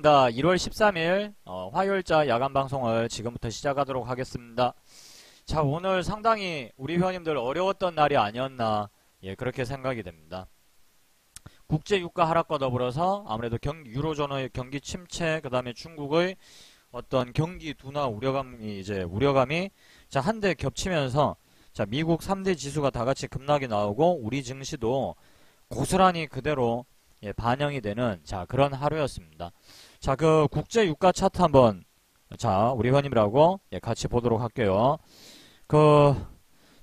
1월 13일 화요일자 야간 방송을 지금부터 시작하도록 하겠습니다. 자, 오늘 상당히 우리 회원님들 어려웠던 날이 아니었나, 그렇게 생각이 됩니다. 국제 유가 하락과 더불어서 아무래도 유로존의 경기 침체, 그 다음에 중국의 어떤 경기 둔화 우려감이 자, 한데 겹치면서 자, 미국 3대 지수가 다 같이 급락이 나오고 우리 증시도 고스란히 그대로 반영이 되는 자, 그런 하루였습니다. 자, 그 국제 유가 차트 한번 자, 우리 회원님들하고 같이 보도록 할게요.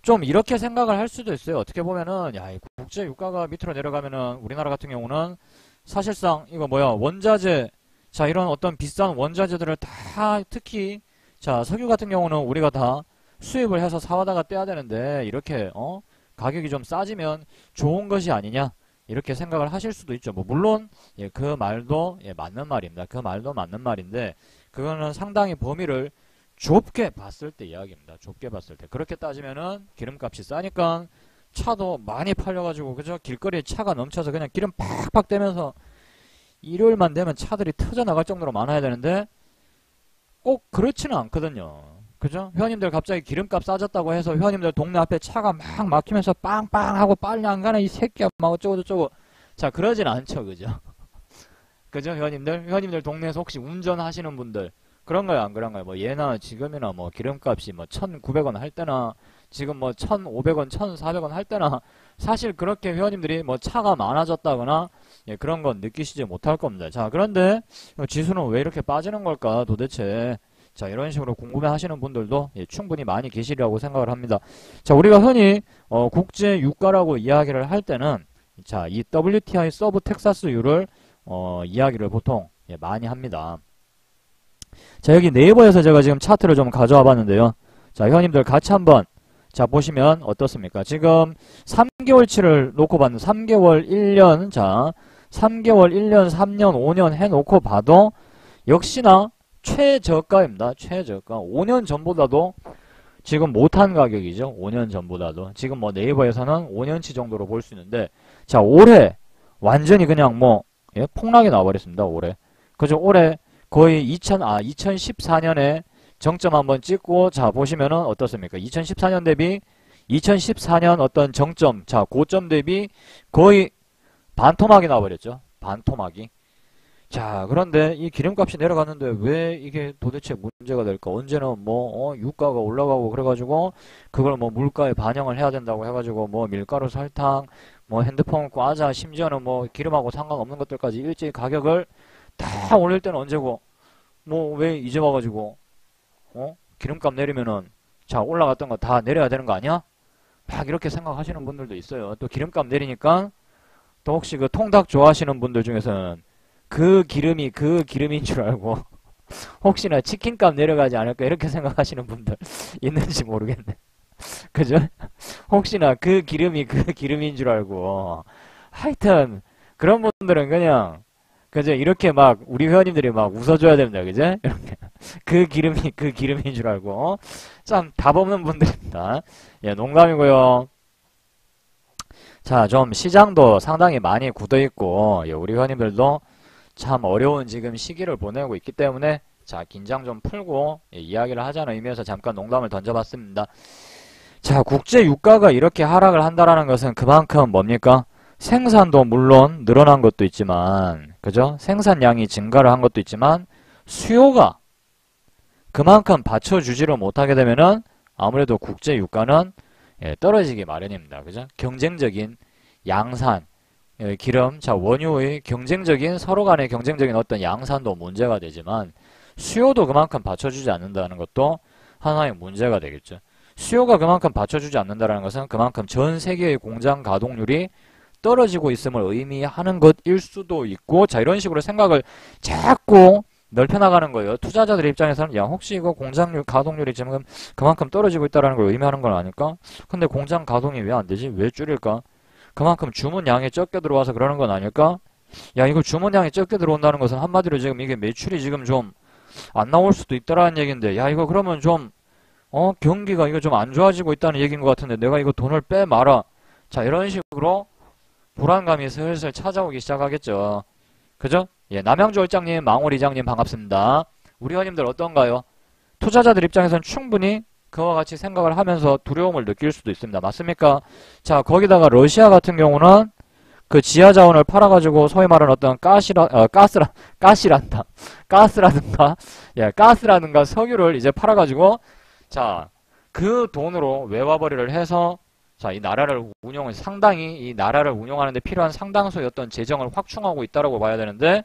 좀 이렇게 생각을 할 수도 있어요. 어떻게 보면은 야, 이 국제 유가가 밑으로 내려가면은 우리나라 같은 경우는 사실상 이거 원자재, 자, 이런 어떤 비싼 원자재들을 다, 특히 자, 석유 같은 경우는 우리가 다 수입을 해서 사와다가 떼야 되는데 이렇게 가격이 좀 싸지면 좋은 것이 아니냐, 이렇게 생각을 하실 수도 있죠. 물론 그 말도 맞는 말입니다. 그 말도 맞는 말인데 그거는 상당히 범위를 좁게 봤을 때 이야기입니다. 좁게 봤을 때. 그렇게 따지면은 기름값이 싸니까 차도 많이 팔려가지고, 그죠? 길거리에 차가 넘쳐서 그냥 기름 팍팍 떼면서 일요일만 되면 차들이 터져나갈 정도로 많아야 되는데 꼭 그렇지는 않거든요. 그죠? 회원님들 갑자기 기름값 싸졌다고 해서 회원님들 동네 앞에 차가 막 막히면서 빵빵 하고 빨리 안 가네 이 새끼야 막 어쩌고저쩌고, 자, 그러진 않죠. 그죠? 그죠? 회원님들 동네에서 혹시 운전하시는 분들 그런가요, 안 그런가요? 예나 지금이나 기름값이 1,900원 할 때나 지금 1,500원, 1,400원 할 때나 사실 그렇게 회원님들이 차가 많아졌다거나 그런 건 느끼시지 못할 겁니다. 자, 그런데 지수는 왜 이렇게 빠지는 걸까 도대체? 자, 이런 식으로 궁금해 하시는 분들도 충분히 많이 계시리라고 생각을 합니다. 자, 우리가 흔히 국제 유가라고 이야기를 할 때는 자, 이 WTI 서브 텍사스유를 이야기를 보통 많이 합니다. 자, 여기 네이버에서 제가 지금 차트를 좀 가져와 봤는데요. 자, 회원님들 같이 한번 자, 보시면 어떻습니까? 지금 3개월치를 놓고 봤는데 3개월, 1년, 자, 3개월, 1년, 3년, 5년 해놓고 봐도 역시나 최저가입니다. 최저가. 5년 전보다도 지금 못한 가격이죠. 5년 전보다도. 지금 네이버에서는 5년치 정도로 볼 수 있는데, 자, 올해 완전히 그냥 폭락이 나와버렸습니다. 올해. 그죠? 올해 거의 2014년에 정점 한번 찍고, 자, 보시면은 어떻습니까? 2014년 대비 2014년 어떤 정점, 자, 고점 대비 거의 반토막이 나와버렸죠. 반토막이. 자, 그런데 이 기름값이 내려갔는데 왜 이게 도대체 문제가 될까? 언제는 유가가 올라가고 그래가지고 그걸 물가에 반영을 해야 된다고 해가지고 밀가루, 설탕, 핸드폰, 과자, 심지어는 기름하고 상관없는 것들까지 일제히 가격을 다 올릴 때는 언제고, 왜 이제 와가지고 기름값 내리면은 자, 올라갔던 거 다 내려야 되는 거 아니야? 막 이렇게 생각하시는 분들도 있어요. 또 기름값 내리니까 또 혹시 그 통닭 좋아하시는 분들 중에서는 그 기름인 줄 알고 혹시나 치킨값 내려가지 않을까 이렇게 생각하시는 분들 있는지 모르겠네. 그죠? 혹시나 그 기름인 줄 알고, 하여튼 그런 분들은 그냥 그죠? 이렇게 우리 회원님들이 웃어줘야 됩니다. 그죠? 이렇게 그 기름인 줄 알고 참 답 없는 분들입니다. 농담이고요. 자, 좀 시장도 상당히 많이 굳어있고 우리 회원님들도 참 어려운 지금 시기를 보내고 있기 때문에 자, 긴장 좀 풀고 이야기를 하자는 의미에서 잠깐 농담을 던져봤습니다. 자, 국제 유가가 이렇게 하락을 한다라는 것은 그만큼 뭡니까? 생산도 물론 늘어난 것도 있지만, 그죠? 생산량이 증가를 한 것도 있지만 수요가 그만큼 받쳐주지를 못하게 되면은 아무래도 국제 유가는 떨어지기 마련입니다. 그죠? 경쟁적인 양산, 기름, 자, 원유의 서로 간의 경쟁적인 어떤 양산도 문제가 되지만 수요도 그만큼 받쳐주지 않는다는 것도 하나의 문제가 되겠죠. 수요가 그만큼 받쳐주지 않는다는 것은 그만큼 전 세계의 공장 가동률이 떨어지고 있음을 의미하는 것일 수도 있고, 자, 이런 식으로 생각을 자꾸 넓혀나가는 거예요. 투자자들 입장에서는 야, 혹시 이거 공장 가동률이 지금 그만큼 떨어지고 있다는 걸 의미하는 건 아닐까? 근데 공장 가동이 왜 안 되지? 왜 줄일까? 그만큼 주문량이 적게 들어와서 그러는 건 아닐까? 야, 이거 주문량이 적게 들어온다는 것은 한마디로 지금 이게 매출이 지금 좀 안 나올 수도 있다라는 얘기인데, 야, 이거 그러면 좀 경기가 이거 좀 안 좋아지고 있다는 얘기인 것 같은데 내가 이거 돈을 빼 말아. 자, 이런 식으로 불안감이 슬슬 찾아오기 시작하겠죠. 그죠? 예, 남양주 월장님, 망월 이장님 반갑습니다. 우리 회원님들 어떤가요? 투자자들 입장에서는 충분히 그와 같이 생각을 하면서 두려움을 느낄 수도 있습니다. 맞습니까? 자, 거기다가 러시아 같은 경우는 그 지하 자원을 팔아가지고 소위 말하는 어떤 가스라든가 석유를 이제 팔아가지고 자, 그 돈으로 외화벌이를 해서 자, 이 나라를 상당히 이 나라를 운영하는데 필요한 상당수의 어떤 재정을 확충하고 있다라고 봐야 되는데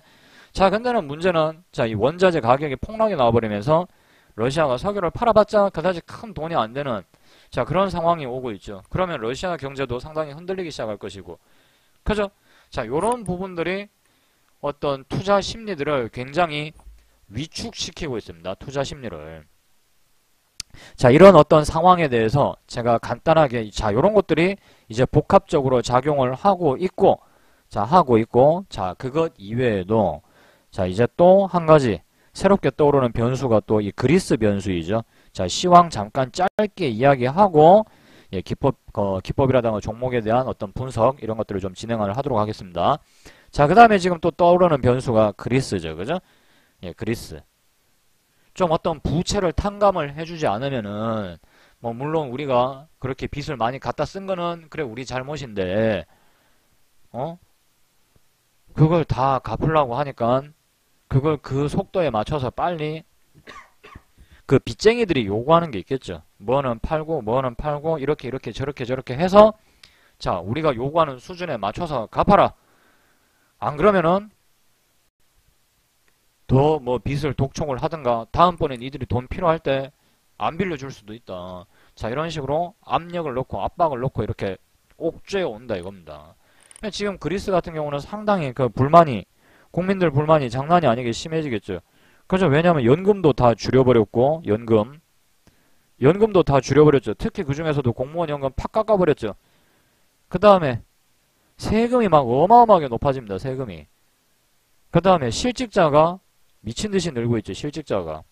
자, 근데는 문제는 자, 이 원자재 가격이 폭락이 나와버리면서 러시아가 석유를 팔아봤자 그다지 큰 돈이 안 되는 자, 그런 상황이 오고 있죠. 그러면 러시아 경제도 상당히 흔들리기 시작할 것이고 그죠? 자, 요런 부분들이 어떤 투자 심리들을 굉장히 위축시키고 있습니다. 투자 심리를. 자, 이런 어떤 상황에 대해서 제가 간단하게 자, 요런 것들이 이제 복합적으로 작용을 하고 있고 자, 그것 이외에도 자, 이제 또 한 가지 새롭게 떠오르는 변수가 또 이 그리스 변수이죠. 자, 시황 잠깐 짧게 이야기하고 예, 기법이라든가 종목에 대한 어떤 분석 이런 것들을 좀 진행을 하도록 하겠습니다. 자, 그 다음에 지금 또 떠오르는 변수가 그리스죠. 그죠? 예, 그리스. 좀 어떤 부채를 탕감을 해주지 않으면은 뭐 물론 우리가 그렇게 빚을 많이 갖다 쓴 거는 그래 우리 잘못인데 그걸 다 갚으려고 하니까 그걸 그 속도에 맞춰서 빨리 그 빚쟁이들이 요구하는 게 있겠죠. 뭐는 팔고 이렇게 저렇게 해서 자, 우리가 요구하는 수준에 맞춰서 갚아라. 안 그러면은 더 뭐 빚을 독촉을 하든가 다음번엔 이들이 돈 필요할 때 안 빌려줄 수도 있다. 자, 이런 식으로 압력을 넣고 압박을 넣고 이렇게 옥죄어 온다 이겁니다. 지금 그리스 같은 경우는 상당히 그 국민들 불만이 장난이 아니게 심해지겠죠. 그죠? 왜냐하면 연금도 다 줄여버렸고 연금도 다 줄여버렸죠. 특히 그 중에서도 공무원 연금 팍 깎아버렸죠. 그 다음에 세금이 막 어마어마하게 높아집니다. 세금이. 그 다음에 실직자가 미친듯이 늘고 있죠. 실직자가.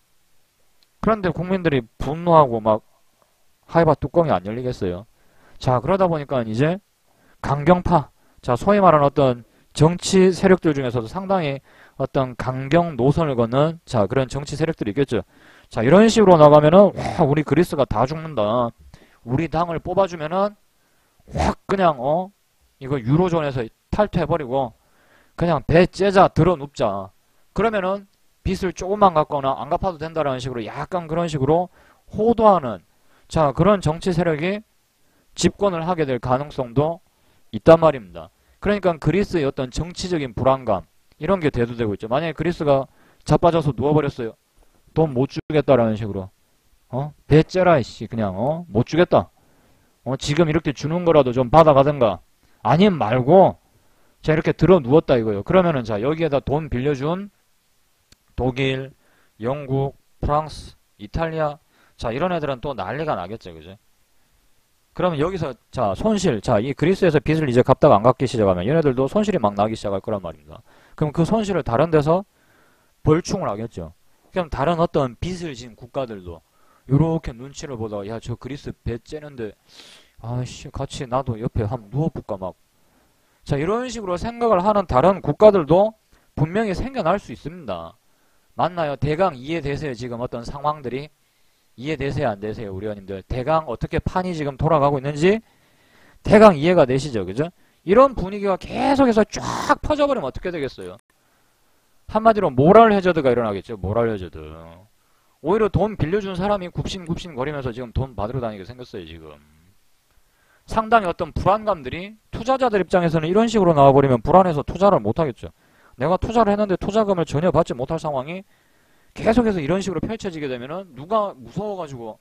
그런데 국민들이 분노하고 막 하이바 뚜껑이 안 열리겠어요. 자, 그러다 보니까 이제 강경파, 자, 소위 말하는 어떤 정치 세력들 중에서도 상당히 어떤 강경 노선을 걷는 자, 그런 정치 세력들이 있겠죠. 자, 이런 식으로 나가면은 와, 우리 그리스가 다 죽는다. 우리 당을 뽑아주면은 확 그냥 이거 유로존에서 탈퇴해버리고 그냥 배 째자 들어 눕자. 그러면은 빚을 조금만 갚거나 안 갚아도 된다라는 식으로 약간 그런 식으로 호도하는 자, 그런 정치 세력이 집권을 하게 될 가능성도 있단 말입니다. 그러니까 그리스의 어떤 정치적인 불안감 이런 게 대두되고 있죠. 만약에 그리스가 자빠져서 누워버렸어요. 돈 못 주겠다라는 식으로 배 째라 이씨 그냥 못 주겠다. 지금 이렇게 주는 거라도 좀 받아가든가 아님 말고 자, 이렇게 들어 누웠다 이거예요. 그러면은 자, 여기에다 돈 빌려준 독일, 영국, 프랑스, 이탈리아 자, 이런 애들은 또 난리가 나겠죠. 그죠? 그러면 여기서 자, 손실 자, 이 그리스에서 빚을 이제 갚다가 안 갚기 시작하면 얘네들도 손실이 막 나기 시작할 거란 말입니다. 그럼 그 손실을 다른 데서 벌충을 하겠죠. 그럼 다른 어떤 빚을 진 국가들도 요렇게 눈치를 보다가 야, 저 그리스 배 째는데 아씨 같이 나도 옆에 한번 누워볼까 막 자, 이런 식으로 생각을 하는 다른 국가들도 분명히 생겨날 수 있습니다. 맞나요? 대강 이해되세요? 지금 어떤 상황들이 이해되세요? 안 되세요? 우리 회원님들 대강 어떻게 판이 지금 돌아가고 있는지 대강 이해가 되시죠? 그죠? 이런 분위기가 계속해서 쫙 퍼져버리면 어떻게 되겠어요? 한마디로 모랄 해저드가 일어나겠죠. 모랄 해저드. 오히려 돈 빌려준 사람이 굽신굽신 거리면서 지금 돈 받으러 다니게 생겼어요. 지금. 상당히 어떤 불안감들이 투자자들 입장에서는 이런 식으로 나와버리면 불안해서 투자를 못하겠죠. 내가 투자를 했는데 투자금을 전혀 받지 못할 상황이 계속해서 이런 식으로 펼쳐지게 되면은 누가 무서워가지고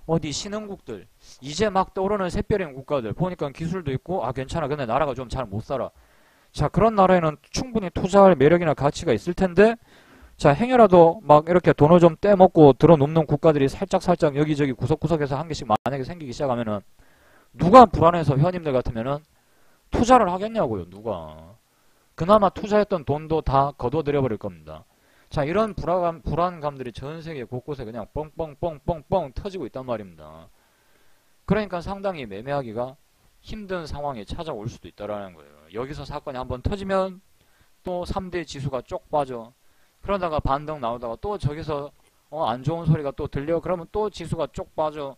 어디 신흥국들 이제 막 떠오르는 샛별인 국가들 보니까 기술도 있고 아 괜찮아 근데 나라가 좀 잘 못 살아. 자, 그런 나라에는 충분히 투자할 매력이나 가치가 있을 텐데 자, 행여라도 막 이렇게 돈을 좀 떼먹고 들어눕는 국가들이 살짝 여기저기 구석구석에서 한 개씩 만약에 생기기 시작하면은 누가 불안해서 회원님들 같으면은 투자를 하겠냐고요. 누가. 그나마 투자했던 돈도 다 거둬들여 버릴 겁니다. 자, 이런 불안감들이 전 세계 곳곳에 그냥 뻥뻥뻥뻥뻥 터지고 있단 말입니다. 그러니까 상당히 매매하기가 힘든 상황이 찾아올 수도 있다라는 거예요. 여기서 사건이 한번 터지면 또 3대 지수가 쪽 빠져. 그러다가 반등 나오다가 또 저기서 안 좋은 소리가 또 들려. 그러면 또 지수가 쪽 빠져.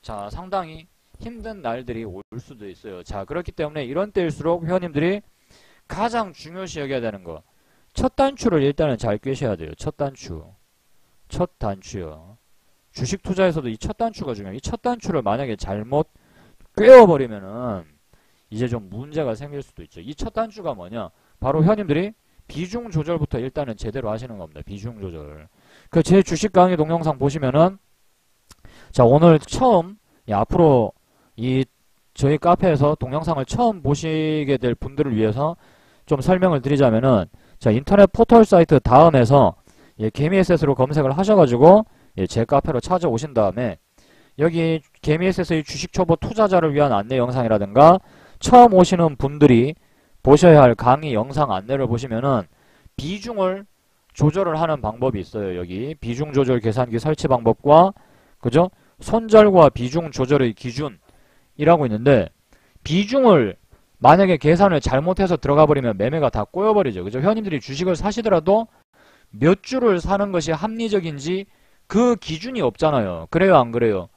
자, 상당히 힘든 날들이 올 수도 있어요. 자, 그렇기 때문에 이런 때일수록 회원님들이 가장 중요시 여겨야 되는 거. 첫 단추를 일단은 잘 꿰셔야 돼요. 첫 단추. 첫 단추요. 주식 투자에서도 이 첫 단추가 중요해요. 이 첫 단추를 만약에 잘못 꿰어버리면은 이제 좀 문제가 생길 수도 있죠. 이 첫 단추가 뭐냐? 바로 회원님들이 비중 조절부터 일단은 제대로 하시는 겁니다. 비중 조절. 그 제 주식 강의 동영상 보시면은 자, 오늘 처음 앞으로 이 저희 카페에서 동영상을 처음 보시게 될 분들을 위해서 좀 설명을 드리자면은 자, 인터넷 포털 사이트 다음에서 개미SS로 검색을 하셔가지고 제 카페로 찾아오신 다음에 여기 개미SS의 주식 초보 투자자를 위한 안내 영상이라든가 처음 오시는 분들이 보셔야 할 강의 영상 안내를 보시면은 비중을 조절을 하는 방법이 있어요. 여기 비중 조절 계산기 설치 방법과 그죠? 손절과 비중 조절의 기준이라고 있는데 비중을 만약에 계산을 잘못해서 들어가 버리면 매매가 다 꼬여버리죠. 그죠? 회원님들이 주식을 사시더라도 몇 주를 사는 것이 합리적인지 그 기준이 없잖아요. 그래요, 안 그래요?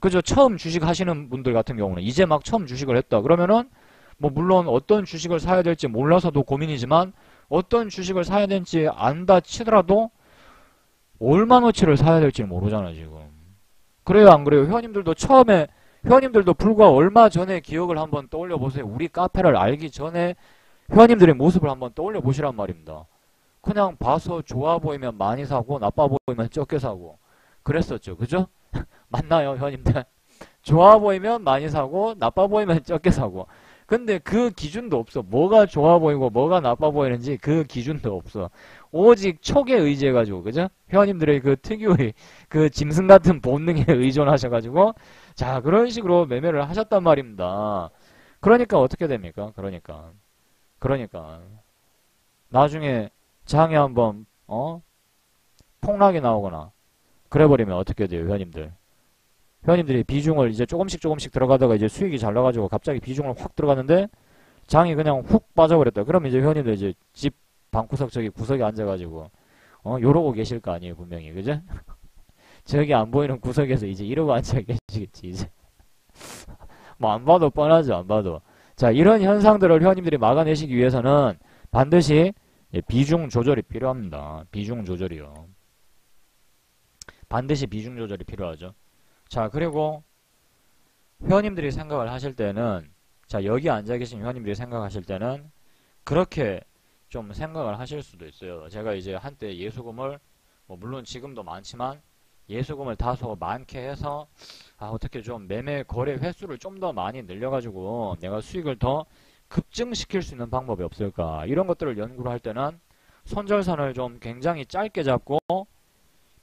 그죠? 처음 주식 하시는 분들 같은 경우는 이제 막 처음 주식을 했다. 그러면은 뭐 물론 어떤 주식을 사야 될지 몰라서도 고민이지만 어떤 주식을 사야 될지 안다 치더라도 얼마어치를 사야 될지 모르잖아요, 지금. 그래요, 안 그래요? 회원님들도 처음에 회원님들도 불과 얼마 전에 기억을 한번 떠올려 보세요. 우리 카페를 알기 전에 회원님들의 모습을 한번 떠올려 보시란 말입니다. 그냥 봐서 좋아 보이면 많이 사고 나빠 보이면 적게 사고 그랬었죠. 그죠? 맞나요, 회원님들? 좋아 보이면 많이 사고 나빠 보이면 적게 사고. 근데 그 기준도 없어. 뭐가 좋아 보이고 뭐가 나빠 보이는지 그 기준도 없어. 오직 촉에 의지해가지고, 그죠? 회원님들의 그 특유의 그 짐승 같은 본능에 의존하셔가지고 자, 그런 식으로 매매를 하셨단 말입니다. 그러니까 어떻게 됩니까? 그러니까 나중에 장에 한번 폭락이 나오거나 그래버리면 어떻게 돼요, 회원님들? 회원님들이 비중을 이제 조금씩 들어가다가 이제 수익이 잘 나가지고 갑자기 비중을 확 들어갔는데 장이 그냥 훅 빠져버렸다. 그럼 이제 회원님들 이제 집 방구석 저기 구석에 앉아가지고 이러고 계실 거 아니에요, 분명히. 그죠? 저기 안 보이는 구석에서 이제 이러고 앉아 계시겠지, 이제. 뭐 안 봐도 뻔하죠, 안 봐도. 자, 이런 현상들을 회원님들이 막아내시기 위해서는 반드시 비중 조절이 필요합니다. 비중 조절이요. 반드시 비중 조절이 필요하죠. 자, 그리고 회원님들이 생각을 하실 때는 자, 여기 앉아 계신 회원님들이 생각하실 때는 그렇게 좀 생각을 하실 수도 있어요. 제가 이제 한때 예수금을 뭐 물론 지금도 많지만 예수금을 다소 많게 해서 어떻게 좀 매매 거래 횟수를 좀 더 많이 늘려가지고 내가 수익을 더 급증시킬 수 있는 방법이 없을까. 이런 것들을 연구를 할 때는 손절선을 좀 굉장히 짧게 잡고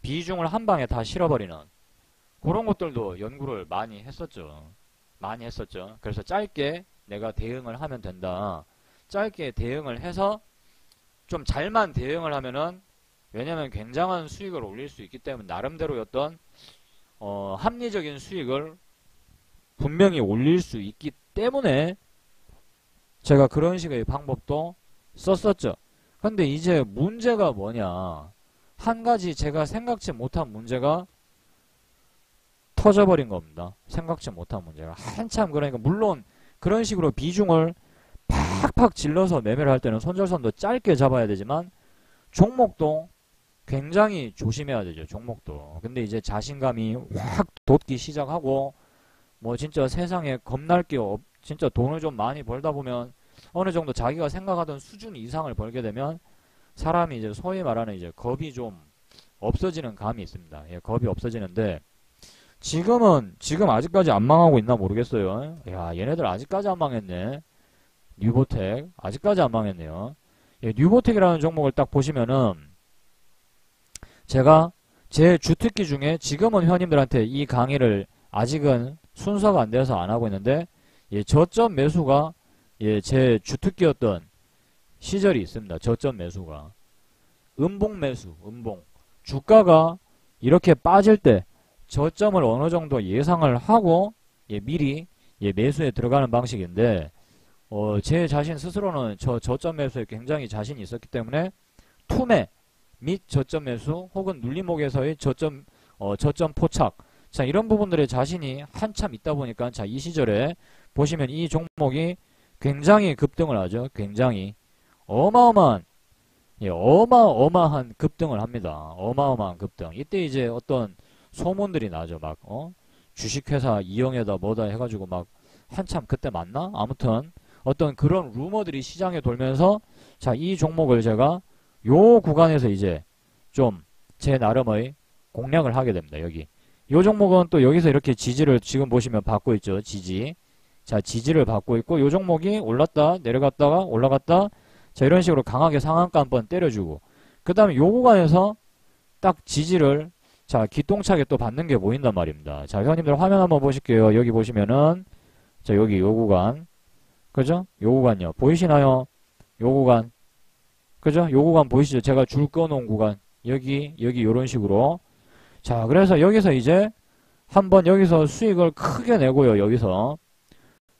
비중을 한 방에 다 실어버리는 그런 것들도 연구를 많이 했었죠. 그래서 짧게 내가 대응을 하면 된다. 짧게 대응을 해서 좀 잘만 대응을 하면은 왜냐면 굉장한 수익을 올릴 수 있기 때문에 나름대로였던 합리적인 수익을 분명히 올릴 수 있기 때문에 제가 그런 식의 방법도 썼었죠. 근데 이제 문제가 뭐냐. 한 가지 제가 생각지 못한 문제가 터져버린 겁니다. 생각지 못한 문제가. 한참 그러니까 물론 그런 식으로 비중을 팍팍 질러서 매매를 할 때는 손절선도 짧게 잡아야 되지만 종목도 굉장히 조심해야 되죠. 종목도. 근데 이제 자신감이 확 돋기 시작하고 뭐 진짜 세상에 겁날 게 진짜 돈을 좀 많이 벌다 보면 어느 정도 자기가 생각하던 수준 이상을 벌게 되면 사람이 이제 소위 말하는 이제 겁이 좀 없어지는 감이 있습니다. 예, 겁이 없어지는데 지금 아직까지 안 망하고 있나 모르겠어요. 야, 얘네들 아직까지 안 망했네. 뉴보텍 아직까지 안 망했네요. 예, 뉴보텍이라는 종목을 딱 보시면은 제가 제 주특기 중에 지금은 회원님들한테 이 강의를 아직은 순서가 안 돼서 안 하고 있는데 예, 저점 매수가 예, 제 주특기였던 시절이 있습니다. 저점 매수가 음봉 매수, 음봉 주가가 이렇게 빠질 때 저점을 어느 정도 예상을 하고 예, 미리 예, 매수에 들어가는 방식인데 제 자신 스스로는 저점 매수에 굉장히 자신이 있었기 때문에 투매 및 저점 매수 혹은 눌림목에서의 저점 포착, 자, 이런 부분들의 자신이 한참 있다 보니까, 자, 이 시절에 보시면 이 종목이 굉장히 급등을 하죠. 굉장히 어마어마한, 예, 어마어마한 급등을 합니다. 어마어마한 급등. 이때 이제 어떤 소문들이 나죠. 막 주식회사 이영애다 뭐다 해가지고 막 한참 그때 맞나? 아무튼 어떤 그런 루머들이 시장에 돌면서, 자, 이 종목을 제가 요 구간에서 이제 좀 제 나름의 공략을 하게 됩니다. 여기 요 종목은 또 여기서 이렇게 지지를 지금 보시면 받고 있죠. 지지. 자, 지지를 받고 있고, 요 종목이 올랐다 내려갔다가 올라갔다, 자, 이런 식으로 강하게 상한가 한번 때려주고, 그 다음에 요 구간에서 딱 지지를, 자, 기똥차게 또 받는 게 보인단 말입니다. 자, 회원님들 화면 한번 보실게요. 여기 보시면은, 자, 여기 요 구간, 그죠? 요 구간요. 보이시나요? 요 구간, 그죠? 요 구간 보이시죠? 제가 줄 꺼놓은 구간, 여기 요런 식으로. 자, 그래서 여기서 이제 한번 여기서 수익을 크게 내고요.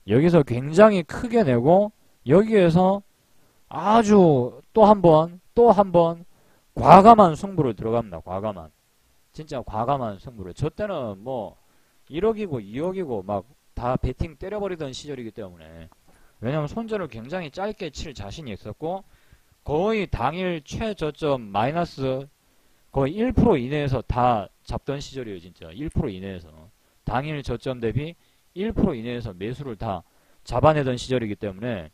여기서 굉장히 크게 내고, 여기에서 아주 또 한 번 과감한 승부를 들어갑니다. 과감한, 진짜 과감한 승부를. 저 때는 뭐 1억이고 2억이고 막 다 베팅 때려버리던 시절이기 때문에, 왜냐면 손절을 굉장히 짧게 칠 자신이 있었고, 거의 당일 최저점 마이너스 거의 1% 이내에서 다 잡던 시절이에요. 진짜 1% 이내에서 당일 저점 대비 1% 이내에서 매수를 다 잡아내던 시절이기 때문에,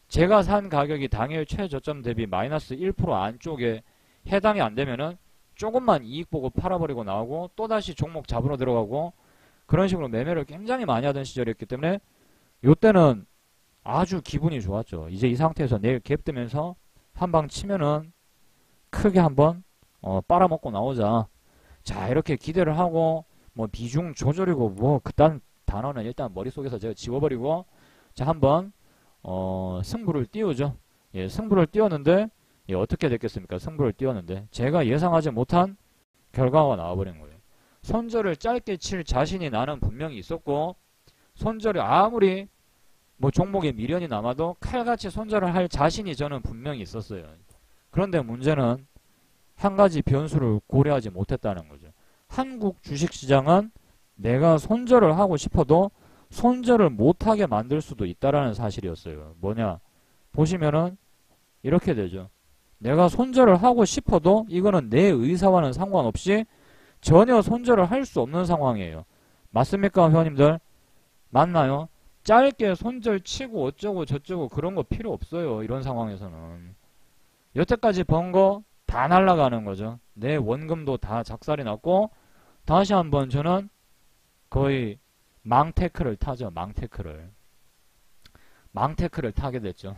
제가 산 가격이 당일 최저점 대비 마이너스 1% 안쪽에 해당이 안 되면은 조금만 이익 보고 팔아버리고 나오고, 또다시 종목 잡으러 들어가고, 그런 식으로 매매를 굉장히 많이 하던 시절이었기 때문에, 요때는 아주 기분이 좋았죠. 이제 이 상태에서 내일 갭 뜨면서 한방 치면은 크게 한번 빨아먹고 나오자. 자, 이렇게 기대를 하고, 뭐 비중 조절이고 뭐 그딴 단어는 일단 머릿속에서 제가 지워버리고, 자, 한번 승부를 띄우죠. 예, 승부를 띄웠는데, 예, 어떻게 됐겠습니까? 승부를 띄웠는데 제가 예상하지 못한 결과가 나와버린 거예요. 손절을 짧게 칠 자신이 나는 분명히 있었고, 손절이 아무리 뭐 종목에 미련이 남아도 칼같이 손절을 할 자신이 저는 분명히 있었어요. 그런데 문제는 한 가지 변수를 고려하지 못했다는 거죠. 한국 주식시장은 내가 손절을 하고 싶어도 손절을 못하게 만들 수도 있다라는 사실이었어요. 뭐냐? 보시면은 이렇게 되죠. 내가 손절을 하고 싶어도 이거는 내 의사와는 상관없이 전혀 손절을 할 수 없는 상황이에요. 맞습니까, 회원님들? 맞나요? 짧게 손절 치고 어쩌고 저쩌고 그런 거 필요 없어요. 이런 상황에서는. 여태까지 번 거 다 날아가는 거죠. 내 원금도 다 작살이 났고, 다시 한번 저는 거의 망테크를 타죠. 망테크를 타게 됐죠.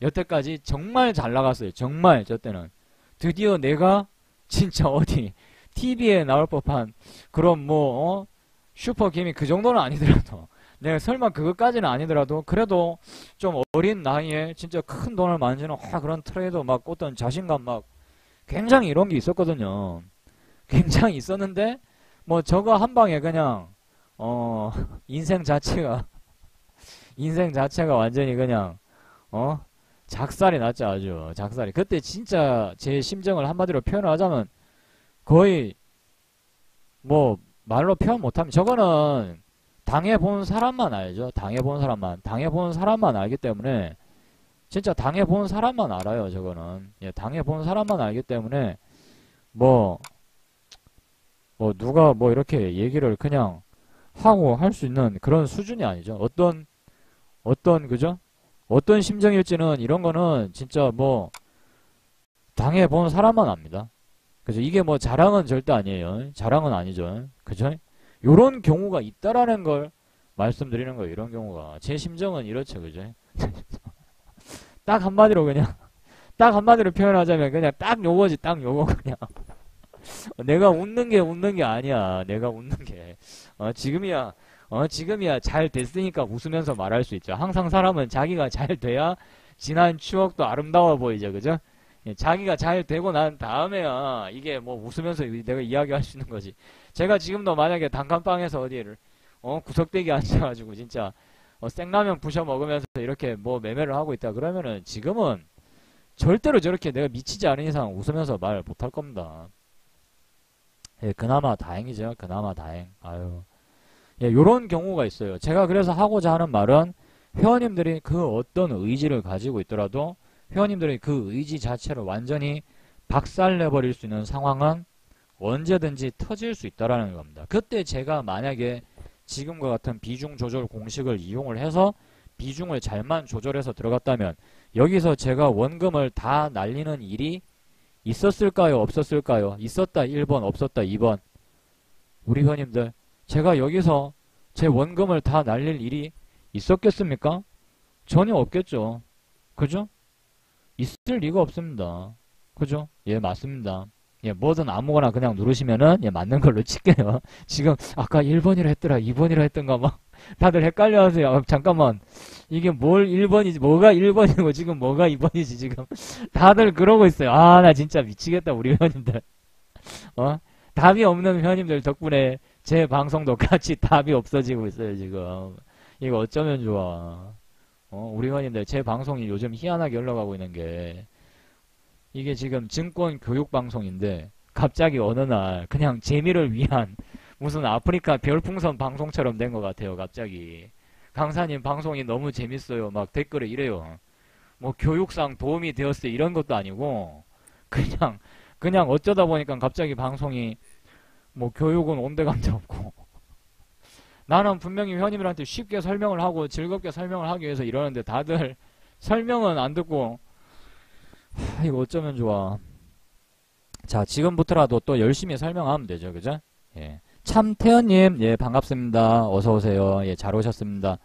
여태까지 정말 잘 나갔어요. 정말 저 때는. 드디어 내가 진짜 어디 TV에 나올 법한 그런 뭐 슈퍼게임이 그 정도는 아니더라도, 내가 설마 그것까지는 아니더라도 그래도 좀 어린 나이에 진짜 큰 돈을 만지는 그런 트레이더 막 어떤 자신감 막 굉장히 이런 게 있었거든요. 굉장히 있었는데 뭐 저거 한 방에 그냥 인생 자체가 완전히 그냥 작살이 났죠. 아주 작살이. 그때 진짜 제 심정을 한마디로 표현을 하자면 거의 뭐 말로 표현 못하면, 저거는 당해본 사람만 알죠. 당해본 사람만 알기 때문에, 진짜 당해본 사람만 알아요. 저거는. 예, 당해본 사람만 알기 때문에 뭐 누가 뭐 이렇게 얘기를 그냥 하고 할 수 있는 그런 수준이 아니죠. 그죠? 어떤 심정일지는, 이런 거는 진짜 뭐 당해본 사람만 압니다. 그죠? 이게 뭐 자랑은 절대 아니에요. 자랑은 아니죠. 그죠? 요런 경우가 있다라는 걸 말씀드리는 거예요. 이런 경우가. 제 심정은 이렇죠. 그죠? 딱 한마디로 표현하자면 그냥 딱 요거지. 딱 요거 그냥. 내가 웃는 게 아니야. 내가 웃는 게. 지금이야 잘 됐으니까 웃으면서 말할 수 있죠. 항상 사람은 자기가 잘 돼야 지난 추억도 아름다워 보이죠. 그죠? 예, 자기가 잘 되고 난 다음에야 이게 뭐 웃으면서 내가 이야기할 수 있는 거지. 제가 지금도 만약에 단칸방에서 어디를 구석대기 앉아가지고 진짜 생라면 부셔 먹으면서 이렇게 뭐 매매를 하고 있다 그러면은 지금은 절대로 저렇게 내가 미치지 않은 이상 웃으면서 말 못할 겁니다. 예, 그나마 다행이죠. 그나마 다행. 아유. 예, 요런 경우가 있어요. 제가 그래서 하고자 하는 말은 회원님들이 그 어떤 의지를 가지고 있더라도 회원님들이 그 의지 자체를 완전히 박살내버릴 수 있는 상황은 언제든지 터질 수 있다라는 겁니다. 그때 제가 만약에 지금과 같은 비중 조절 공식을 이용을 해서 비중을 잘만 조절해서 들어갔다면 여기서 제가 원금을 다 날리는 일이 있었을까요? 없었을까요? 있었다 1번, 없었다 2번. 우리 회원님들, 제가 여기서 제 원금을 다 날릴 일이 있었겠습니까? 전혀 없겠죠. 그죠? 있을 리가 없습니다. 그죠? 예, 맞습니다. 예, 뭐든 아무거나 그냥 누르시면은, 예, 맞는 걸로 칠게요. 지금, 아까 1번이라 했더라, 2번이라 했던가, 막, 다들 헷갈려 하세요. 잠깐만. 이게 뭘 1번이지, 뭐가 1번이고, 지금 뭐가 2번이지, 지금. 다들 그러고 있어요. 아, 나 진짜 미치겠다, 우리 회원님들. 답이 없는 회원님들 덕분에 제 방송도 같이 답이 없어지고 있어요, 지금. 이거 어쩌면 좋아. 우리 회원님들, 제 방송이 요즘 희한하게 흘러가고 있는 게, 이게 지금 증권 교육 방송인데 갑자기 어느 날 그냥 재미를 위한 무슨 아프리카 별풍선 방송처럼 된 것 같아요. 갑자기 강사님 방송이 너무 재밌어요. 막 댓글에 이래요. 뭐 교육상 도움이 되었어요. 이런 것도 아니고 그냥 어쩌다 보니까 갑자기 방송이 뭐 교육은 온데간데 없고 나는 분명히 회원님들한테 쉽게 설명을 하고 즐겁게 설명을 하기 위해서 이러는데 다들 설명은 안 듣고 이거 어쩌면 좋아. 자, 지금부터라도 또 열심히 설명하면 되죠. 그죠? 예. 참태연님, 예, 반갑습니다. 어서오세요. 예, 잘 오셨습니다.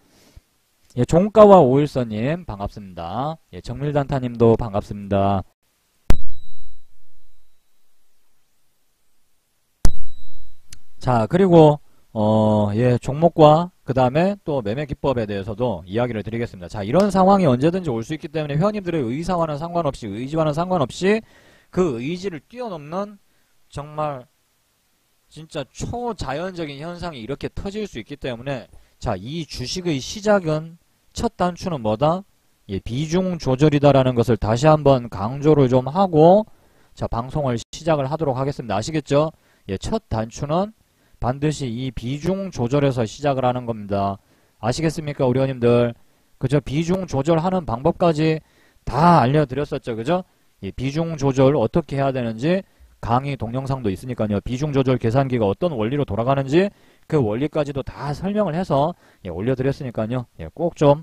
예, 종가와 오일선님, 반갑습니다. 예, 정밀단타님도 반갑습니다. 자, 그리고, 예, 종목과 그 다음에 또 매매 기법에 대해서도 이야기를 드리겠습니다. 자, 이런 상황이 언제든지 올 수 있기 때문에 회원님들의 의사와는 상관없이, 의지와는 상관없이 그 의지를 뛰어넘는 정말 진짜 초자연적인 현상이 이렇게 터질 수 있기 때문에 자, 이 주식의 시작은 첫 단추는 뭐다? 예, 비중 조절이다라는 것을 다시 한번 강조를 좀 하고 자, 방송을 시작을 하도록 하겠습니다. 아시겠죠? 예, 첫 단추는 반드시 이 비중 조절에서 시작을 하는 겁니다. 아시겠습니까? 우리 회원님들. 그죠? 비중 조절하는 방법까지 다 알려드렸었죠. 그죠? 예, 비중 조절 어떻게 해야 되는지 강의 동영상도 있으니까요. 비중 조절 계산기가 어떤 원리로 돌아가는지 그 원리까지도 다 설명을 해서 예, 올려드렸으니까요. 예, 꼭 좀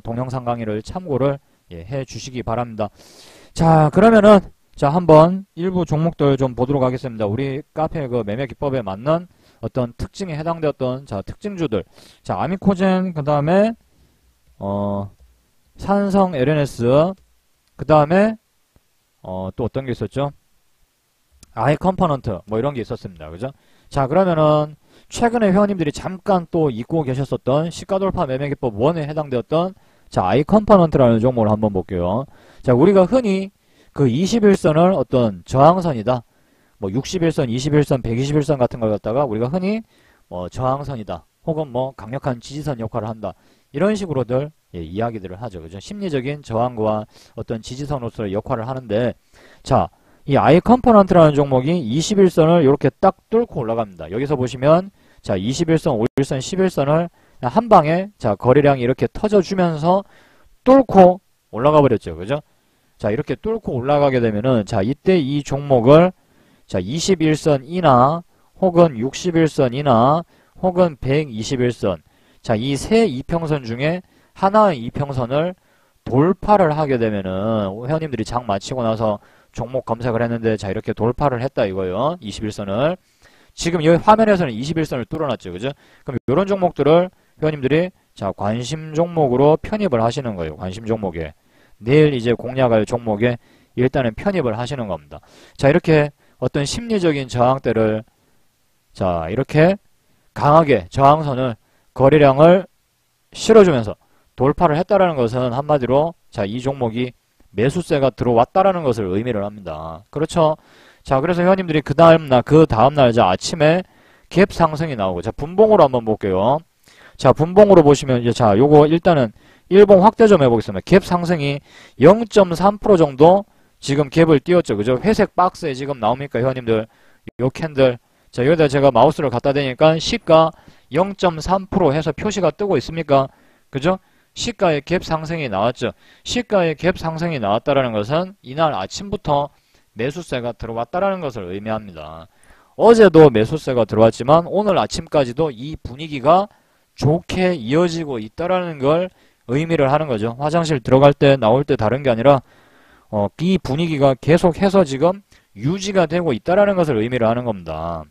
동영상 강의를 참고를 예, 해 주시기 바랍니다. 자, 그러면은 자, 한번 일부 종목들 좀 보도록 하겠습니다. 우리 카페 그 매매 기법에 맞는 어떤 특징에 해당되었던 자, 특징주들. 자, 아미코젠 그다음에 산성 LNS 그다음에 또 어떤 게 있었죠? 아이 컴포넌트 뭐 이런 게 있었습니다. 그죠? 자, 그러면은 최근에 회원님들이 잠깐 또 잊고 계셨었던 시가돌파 매매기법 1에 해당되었던 자, 아이 컴포넌트라는 종목을 한번 볼게요. 자, 우리가 흔히 그 21선을 어떤 저항선이다. 뭐 61선, 21선, 121선 같은 걸 갖다가 우리가 흔히 뭐 저항선이다. 혹은 뭐 강력한 지지선 역할을 한다. 이런 식으로들 예, 이야기들을 하죠. 그죠? 심리적인 저항과 어떤 지지선으로서 역할을 하는데 자, 이 아이 컴포넌트라는 종목이 21선을 이렇게 딱 뚫고 올라갑니다. 여기서 보시면 자, 21선, 51선, 11선을 한 방에 자, 거래량이 이렇게 터져주면서 뚫고 올라가 버렸죠. 그죠? 자, 이렇게 뚫고 올라가게 되면은 자, 이때 이 종목을 자, 21선 이나 혹은 61선 이나 혹은 121선 자, 이 세 이평선 중에 하나의 이평선을 돌파를 하게 되면은 회원님들이 장 마치고 나서 종목 검색을 했는데 자, 이렇게 돌파를 했다 이거예요. 21선을 지금 여기 화면에서는 21선을 뚫어놨죠. 그죠? 그럼 이런 종목들을 회원님들이 자, 관심 종목으로 편입을 하시는 거예요. 관심 종목에 내일 이제 공략할 종목에 일단은 편입을 하시는 겁니다. 자, 이렇게 어떤 심리적인 저항대를 자, 이렇게 강하게 저항선을 거래량을 실어주면서 돌파를 했다라는 것은 한마디로 자, 이 종목이 매수세가 들어왔다라는 것을 의미를 합니다. 그렇죠? 자, 그래서 회원님들이 그 다음날 자, 아침에 갭 상승이 나오고 자, 분봉으로 한번 볼게요. 자, 분봉으로 보시면, 이제 자, 요거 일단은 일봉 확대 좀 해보겠습니다. 갭 상승이 0.3% 정도 지금 갭을 띄웠죠. 그죠? 회색 박스에 지금 나옵니까, 회원님들? 요 캔들. 자, 여기다 제가 마우스를 갖다 대니까 시가 0.3% 해서 표시가 뜨고 있습니까? 그죠? 시가의 갭 상승이 나왔죠. 시가의 갭 상승이 나왔다라는 것은 이날 아침부터 매수세가 들어왔다라는 것을 의미합니다. 어제도 매수세가 들어왔지만 오늘 아침까지도 이 분위기가 좋게 이어지고 있다라는 걸 의미를 하는 거죠. 화장실 들어갈 때 나올 때 다른 게 아니라 이 분위기가 계속해서 지금 유지가 되고 있다라는 것을 의미를 하는 겁니다.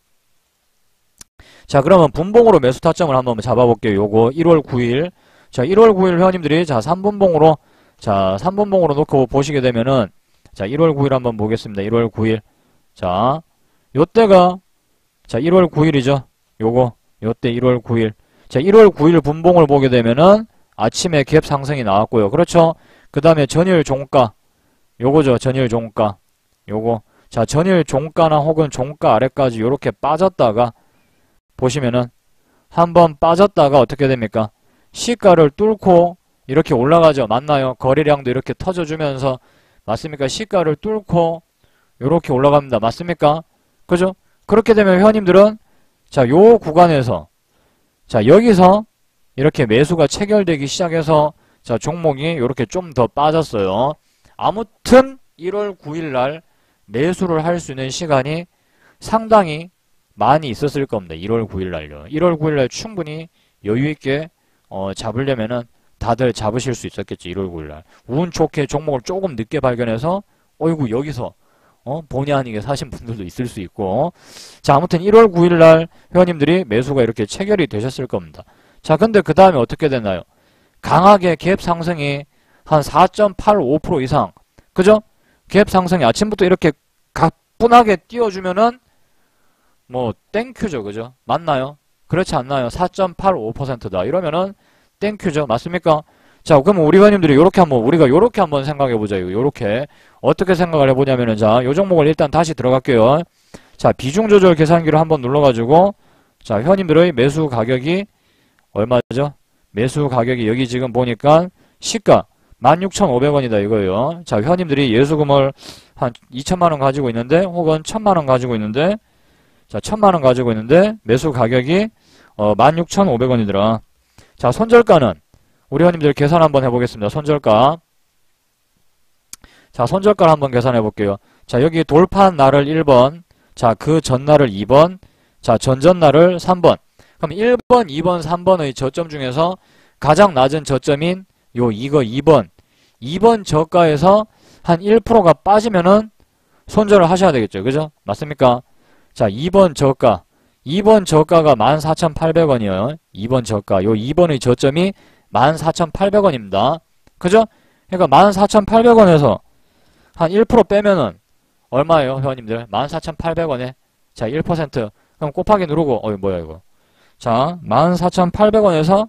자, 그러면 분봉으로 매수 타점을 한번 잡아볼게요. 요거 1월 9일. 자, 1월 9일 회원님들이 자, 3분봉으로 자, 3분봉으로 놓고 보시게 되면은 자, 1월 9일 한번 보겠습니다. 1월 9일. 자, 요때가 자, 1월 9일이죠. 요때 1월 9일. 자, 1월 9일 분봉을 보게 되면은 아침에 갭 상승이 나왔고요. 그렇죠? 그 다음에 전일 종가. 요거죠. 전일 종가. 요거. 자, 전일 종가나 혹은 종가 아래까지 요렇게 빠졌다가 보시면은 한번 빠졌다가 어떻게 됩니까? 시가를 뚫고 이렇게 올라가죠. 맞나요? 거래량도 이렇게 터져주면서 맞습니까? 시가를 뚫고 요렇게 올라갑니다. 맞습니까? 그죠? 그렇게 되면 회원님들은 자, 요 구간에서 자, 여기서 이렇게 매수가 체결되기 시작해서 자, 종목이 요렇게 좀 더 빠졌어요. 아무튼 1월 9일 날 매수를 할 수 있는 시간이 상당히 많이 있었을 겁니다. 1월 9일 날요. 1월 9일 날 충분히 여유 있게 잡으려면은 다들 잡으실 수 있었겠죠. 1월 9일 날. 운 좋게 종목을 조금 늦게 발견해서 어이구 여기서 본의 아니게 사신 분들도 있을 수 있고. 자, 아무튼 1월 9일 날 회원님들이 매수가 이렇게 체결이 되셨을 겁니다. 자, 근데 그 다음에 어떻게 됐나요? 강하게 갭 상승이 한 4.85% 이상. 그죠? 갭 상승이 아침부터 이렇게 가뿐하게 띄워주면은 뭐 땡큐죠. 그죠? 맞나요? 그렇지 않나요? 4.85%다. 이러면은 땡큐죠. 맞습니까? 자, 그러면 우리 회원님들이 우리가 요렇게 한번 생각해보자. 요렇게. 어떻게 생각을 해보냐면은, 자, 요 종목을 일단 다시 들어갈게요. 자, 비중조절 계산기를 한번 눌러가지고, 자, 회원님들의 매수 가격이 얼마죠? 매수 가격이 여기 지금 보니까 시가 16,500원이다 이거예요. 자, 회원님들이 예수금을 한 2천만원 가지고 있는데, 혹은 1,000만원 가지고 있는데, 자, 1,000만원 가지고 있는데, 매수 가격이 16,500원이더라. 자, 손절가는 우리 회원님들 계산 한번 해보겠습니다. 손절가. 자, 손절가를 한번 계산해 볼게요. 자, 여기 돌파한 날을 1번, 자, 그 전날을 2번, 자, 전전날을 3번. 그럼 1번, 2번, 3번의 저점 중에서 가장 낮은 저점인 이거 2번. 2번 저가에서 한 1%가 빠지면은 손절을 하셔야 되겠죠. 그죠? 맞습니까? 자, 2번 저가. 2번 저가가 14,800원이에요. 2번 저가. 요 2번의 저점이 14,800원입니다. 그죠? 그러니까 14,800원에서 한 1% 빼면은 얼마예요, 회원님들? 14,800원에 자, 1% 그럼 곱하기 누르고 뭐야 이거. 자, 14,800원에서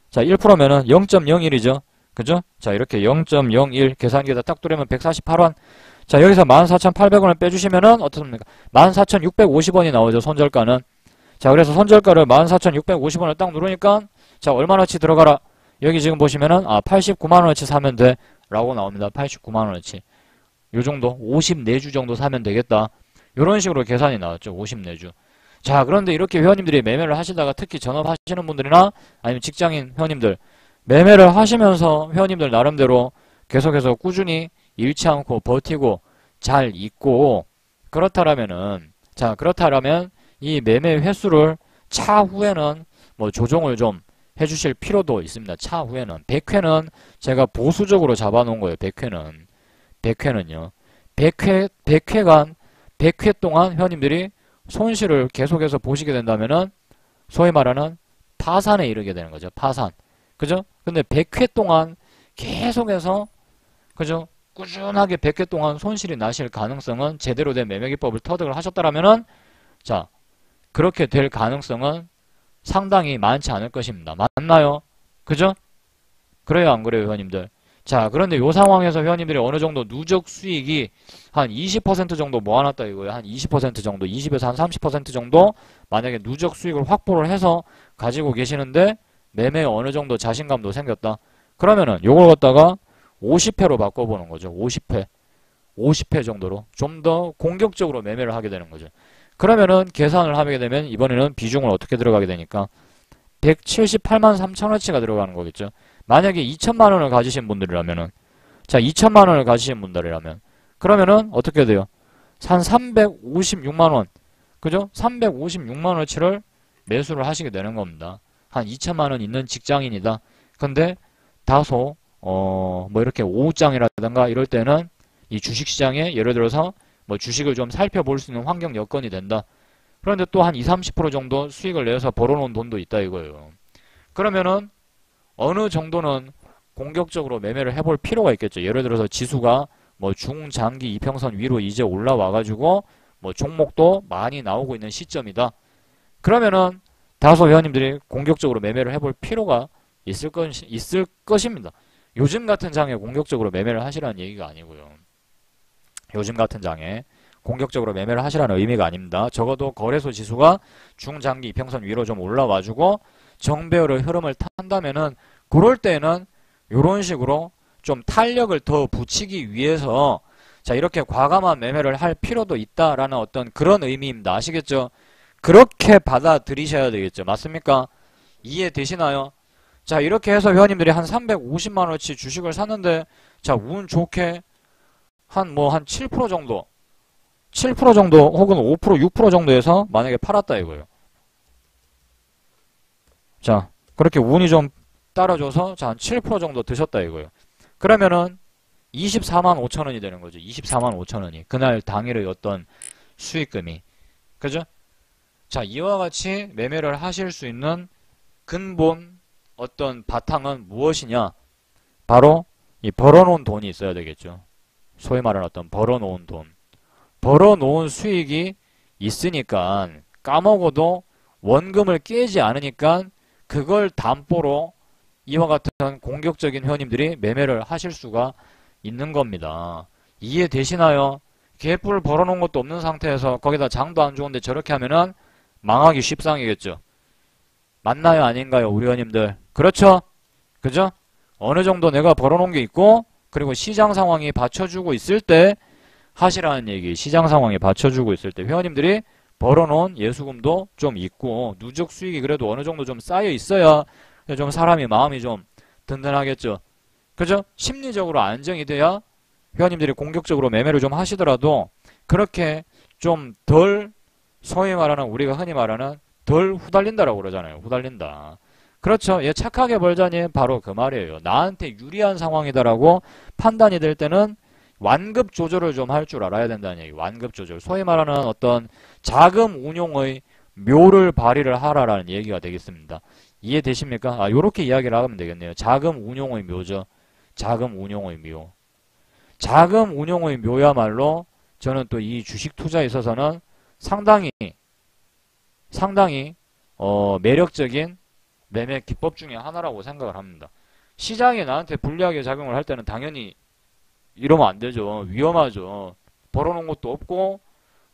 자, 1%면은 0.01이죠. 그죠? 자, 이렇게 0.01 계산기에다 딱 두르면 148원. 자, 여기서 14,800원을 빼주시면은 어떻습니까? 14,650원이 나오죠, 손절가는. 자, 그래서 손절가를 14,650원을 딱 누르니까 자, 얼마나치 들어가라. 여기 지금 보시면은 89만원어치 사면 돼 라고 나옵니다. 89만원어치. 요정도 54주 정도 사면 되겠다. 요런 식으로 계산이 나왔죠. 54주. 자, 그런데 이렇게 회원님들이 매매를 하시다가 특히 전업하시는 분들이나 아니면 직장인 회원님들 매매를 하시면서 회원님들 나름대로 계속해서 꾸준히 잃지 않고 버티고 잘 있고 그렇다라면 이 매매 횟수를 차후에는 뭐 조정을 좀 해주실 필요도 있습니다. 차후에는 100회는 제가 보수적으로 잡아놓은 거예요. 100회는요. 100회 동안 회원님들이 손실을 계속해서 보시게 된다면은 소위 말하는 파산에 이르게 되는 거죠. 파산. 그죠? 근데 100회 동안 계속해서 그죠? 꾸준하게 100회 동안 손실이 나실 가능성은 제대로 된 매매기법을 터득을 하셨다라면은 자, 그렇게 될 가능성은 상당히 많지 않을 것입니다. 맞나요? 그죠? 그래요, 안 그래요, 회원님들? 자, 그런데 요 상황에서 회원님들이 어느 정도 누적 수익이 한 20% 정도 모아놨다 이거예요. 한 20% 정도, 20에서 한 30% 정도 만약에 누적 수익을 확보를 해서 가지고 계시는데 매매에 어느 정도 자신감도 생겼다. 그러면은 요걸 갖다가 50회로 바꿔보는 거죠. 50회. 50회 정도로 좀 더 공격적으로 매매를 하게 되는 거죠. 그러면은 계산을 하게 되면 이번에는 비중을 어떻게 들어가게 되니까 178만 3천원치가 들어가는 거겠죠. 만약에 2천만 원을 가지신 분들이라면은, 자, 2천만 원을 가지신 분들이라면, 그러면은 어떻게 돼요? 한 356만 원, 그죠? 356만 원어치를 매수를 하시게 되는 겁니다. 한 2천만 원 있는 직장인이다. 근데 다소 뭐 이렇게 오후장이라든가 이럴 때는 이 주식시장에 예를 들어서 뭐 주식을 좀 살펴볼 수 있는 환경 여건이 된다. 그런데 또 한 20, 30% 정도 수익을 내서 벌어놓은 돈도 있다 이거예요. 그러면은 어느 정도는 공격적으로 매매를 해볼 필요가 있겠죠. 예를 들어서 지수가 뭐 중장기 이평선 위로 이제 올라와가지고 뭐 종목도 많이 나오고 있는 시점이다. 그러면은 다소 회원님들이 공격적으로 매매를 해볼 필요가 있을 것입니다. 요즘 같은 장에 공격적으로 매매를 하시라는 얘기가 아니고요. 요즘 같은 장에 공격적으로 매매를 하시라는 의미가 아닙니다. 적어도 거래소 지수가 중장기 이평선 위로 좀 올라와주고 정배열의 흐름을 탄다면은 그럴 때는 이런 식으로 좀 탄력을 더 붙이기 위해서 자 이렇게 과감한 매매를 할 필요도 있다라는 어떤 그런 의미입니다. 아시겠죠? 그렇게 받아들이셔야 되겠죠. 맞습니까? 이해되시나요? 자 이렇게 해서 회원님들이 한 350만원어치 주식을 샀는데 자 운 좋게 한 7% 정도 7% 정도 혹은 5% 6% 정도에서 만약에 팔았다 이거예요. 자 그렇게 운이 좀 따라줘서 자 한 7% 정도 드셨다 이거예요. 그러면은 24만 5천원이 되는 거죠. 24만 5천원이 그날 당일의 어떤 수익금이 그죠? 자 이와 같이 매매를 하실 수 있는 근본 어떤 바탕은 무엇이냐? 바로 이 벌어놓은 돈이 있어야 되겠죠. 소위 말하는 어떤 벌어놓은 돈. 벌어놓은 수익이 있으니까 까먹어도 원금을 깨지 않으니까 그걸 담보로 이와 같은 공격적인 회원님들이 매매를 하실 수가 있는 겁니다. 이해되시나요? 개뿔 벌어놓은 것도 없는 상태에서 거기다 장도 안 좋은데 저렇게 하면은 망하기 쉽상이겠죠. 맞나요? 아닌가요? 우리 회원님들. 그렇죠? 그죠? 어느 정도 내가 벌어놓은 게 있고 그리고 시장 상황이 받쳐주고 있을 때 하시라는 얘기. 시장 상황이 받쳐주고 있을 때 회원님들이 벌어놓은 예수금도 좀 있고 누적 수익이 그래도 어느 정도 좀 쌓여 있어야 좀 사람이 마음이 좀 든든하겠죠. 그죠? 심리적으로 안정이 돼야 회원님들이 공격적으로 매매를 좀 하시더라도 그렇게 좀 덜 소위 말하는 우리가 흔히 말하는 덜 후달린다라고 그러잖아요. 후달린다. 그렇죠. 얘 착하게 벌자니 바로 그 말이에요. 나한테 유리한 상황이다라고 판단이 될 때는 완급 조절을 좀 할 줄 알아야 된다는 얘기. 완급 조절. 소위 말하는 어떤 자금 운용의 묘를 발휘를 하라라는 얘기가 되겠습니다. 이해되십니까? 아, 요렇게 이야기를 하면 되겠네요. 자금 운용의 묘죠. 자금 운용의 묘. 자금 운용의 묘야말로 저는 또 이 주식 투자에 있어서는 상당히 매력적인 매매 기법 중에 하나라고 생각을 합니다. 시장이 나한테 불리하게 작용을 할 때는 당연히 이러면 안 되죠. 위험하죠. 벌어놓은 것도 없고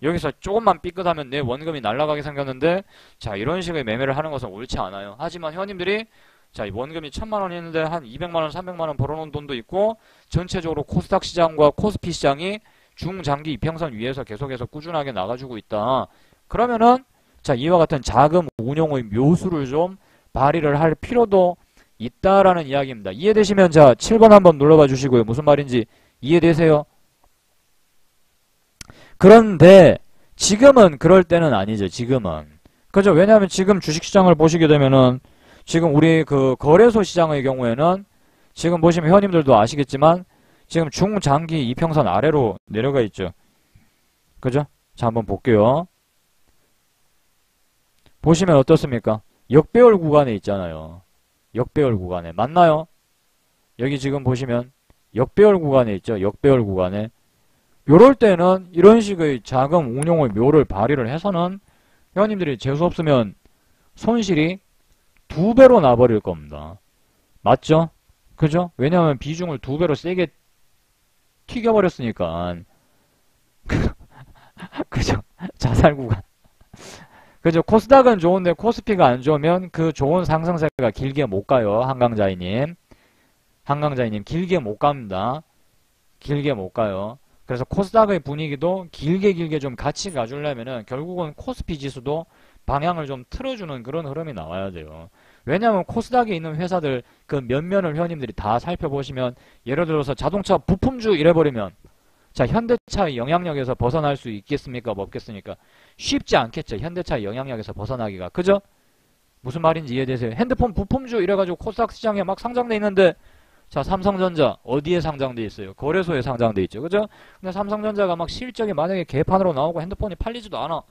여기서 조금만 삐끗하면 내 원금이 날아가게 생겼는데 자 이런 식의 매매를 하는 것은 옳지 않아요. 하지만 회원님들이 자 원금이 1000만원 있는데 한 200만원 300만원 벌어놓은 돈도 있고 전체적으로 코스닥 시장과 코스피 시장이 중장기 이평선 위에서 계속해서 꾸준하게 나가주고 있다. 그러면은 자 이와 같은 자금 운용의 묘수를 좀 발휘를 할 필요도 있다라는 이야기입니다. 이해되시면 자 7번 한번 눌러봐 주시고요. 무슨 말인지 이해되세요? 그런데 지금은 그럴 때는 아니죠. 지금은. 그죠? 왜냐하면 지금 주식시장을 보시게 되면은 지금 우리 그 거래소 시장의 경우에는 지금 보시면 회원님들도 아시겠지만 지금 중장기 이평선 아래로 내려가 있죠. 그죠? 자 한번 볼게요. 보시면 어떻습니까? 역배열 구간에 있잖아요. 역배열 구간에. 맞나요? 여기 지금 보시면 역배열 구간에 있죠. 역배열 구간에. 요럴 때는 이런 식의 자금 운용의 묘를 발휘를 해서는 회원님들이 재수 없으면 손실이 2배로 나버릴 겁니다. 맞죠? 그죠? 왜냐하면 비중을 2배로 세게 튀겨버렸으니까. 그죠? 자살 구간. 그죠? 코스닥은 좋은데 코스피가 안 좋으면 그 좋은 상승세가 길게 못 가요. 한강자이님. 한강자이님, 길게 못 갑니다. 길게 못 가요. 그래서 코스닥의 분위기도 길게 좀 같이 가주려면은 결국은 코스피 지수도 방향을 좀 틀어주는 그런 흐름이 나와야 돼요. 왜냐하면 코스닥에 있는 회사들 그 면면을 회원님들이 다 살펴보시면 예를 들어서 자동차 부품주 이래버리면 자, 현대차의 영향력에서 벗어날 수 있겠습니까? 뭐 없겠습니까? 쉽지 않겠죠. 현대차의 영향력에서 벗어나기가. 그죠? 무슨 말인지 이해되세요? 핸드폰 부품주 이래가지고 코스닥 시장에 막 상장돼 있는데 자, 삼성전자 어디에 상장돼 있어요? 거래소에 상장돼 있죠. 그죠? 근데 삼성전자가 막 실적이 만약에 개판으로 나오고 핸드폰이 팔리지도 않아.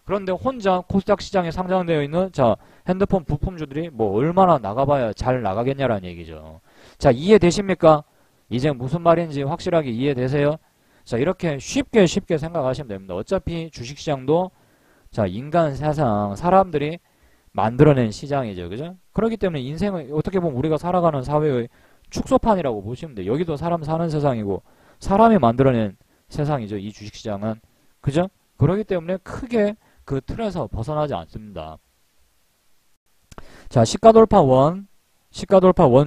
그런데 혼자 코스닥 시장에 상장되어 있는 자, 핸드폰 부품주들이 뭐 얼마나 나가봐야 잘 나가겠냐라는 얘기죠. 자, 이해되십니까? 이제 무슨 말인지 확실하게 이해되세요? 자, 이렇게 쉽게 생각하시면 됩니다. 어차피 주식시장도 자, 인간 세상, 사람들이 만들어낸 시장이죠. 그죠? 그렇기 때문에 인생을 어떻게 보면 우리가 살아가는 사회의 축소판이라고 보시면 돼요. 여기도 사람 사는 세상이고 사람이 만들어낸 세상이죠. 이 주식시장은. 그죠? 그렇기 때문에 크게 그 틀에서 벗어나지 않습니다. 자, 시가돌파 원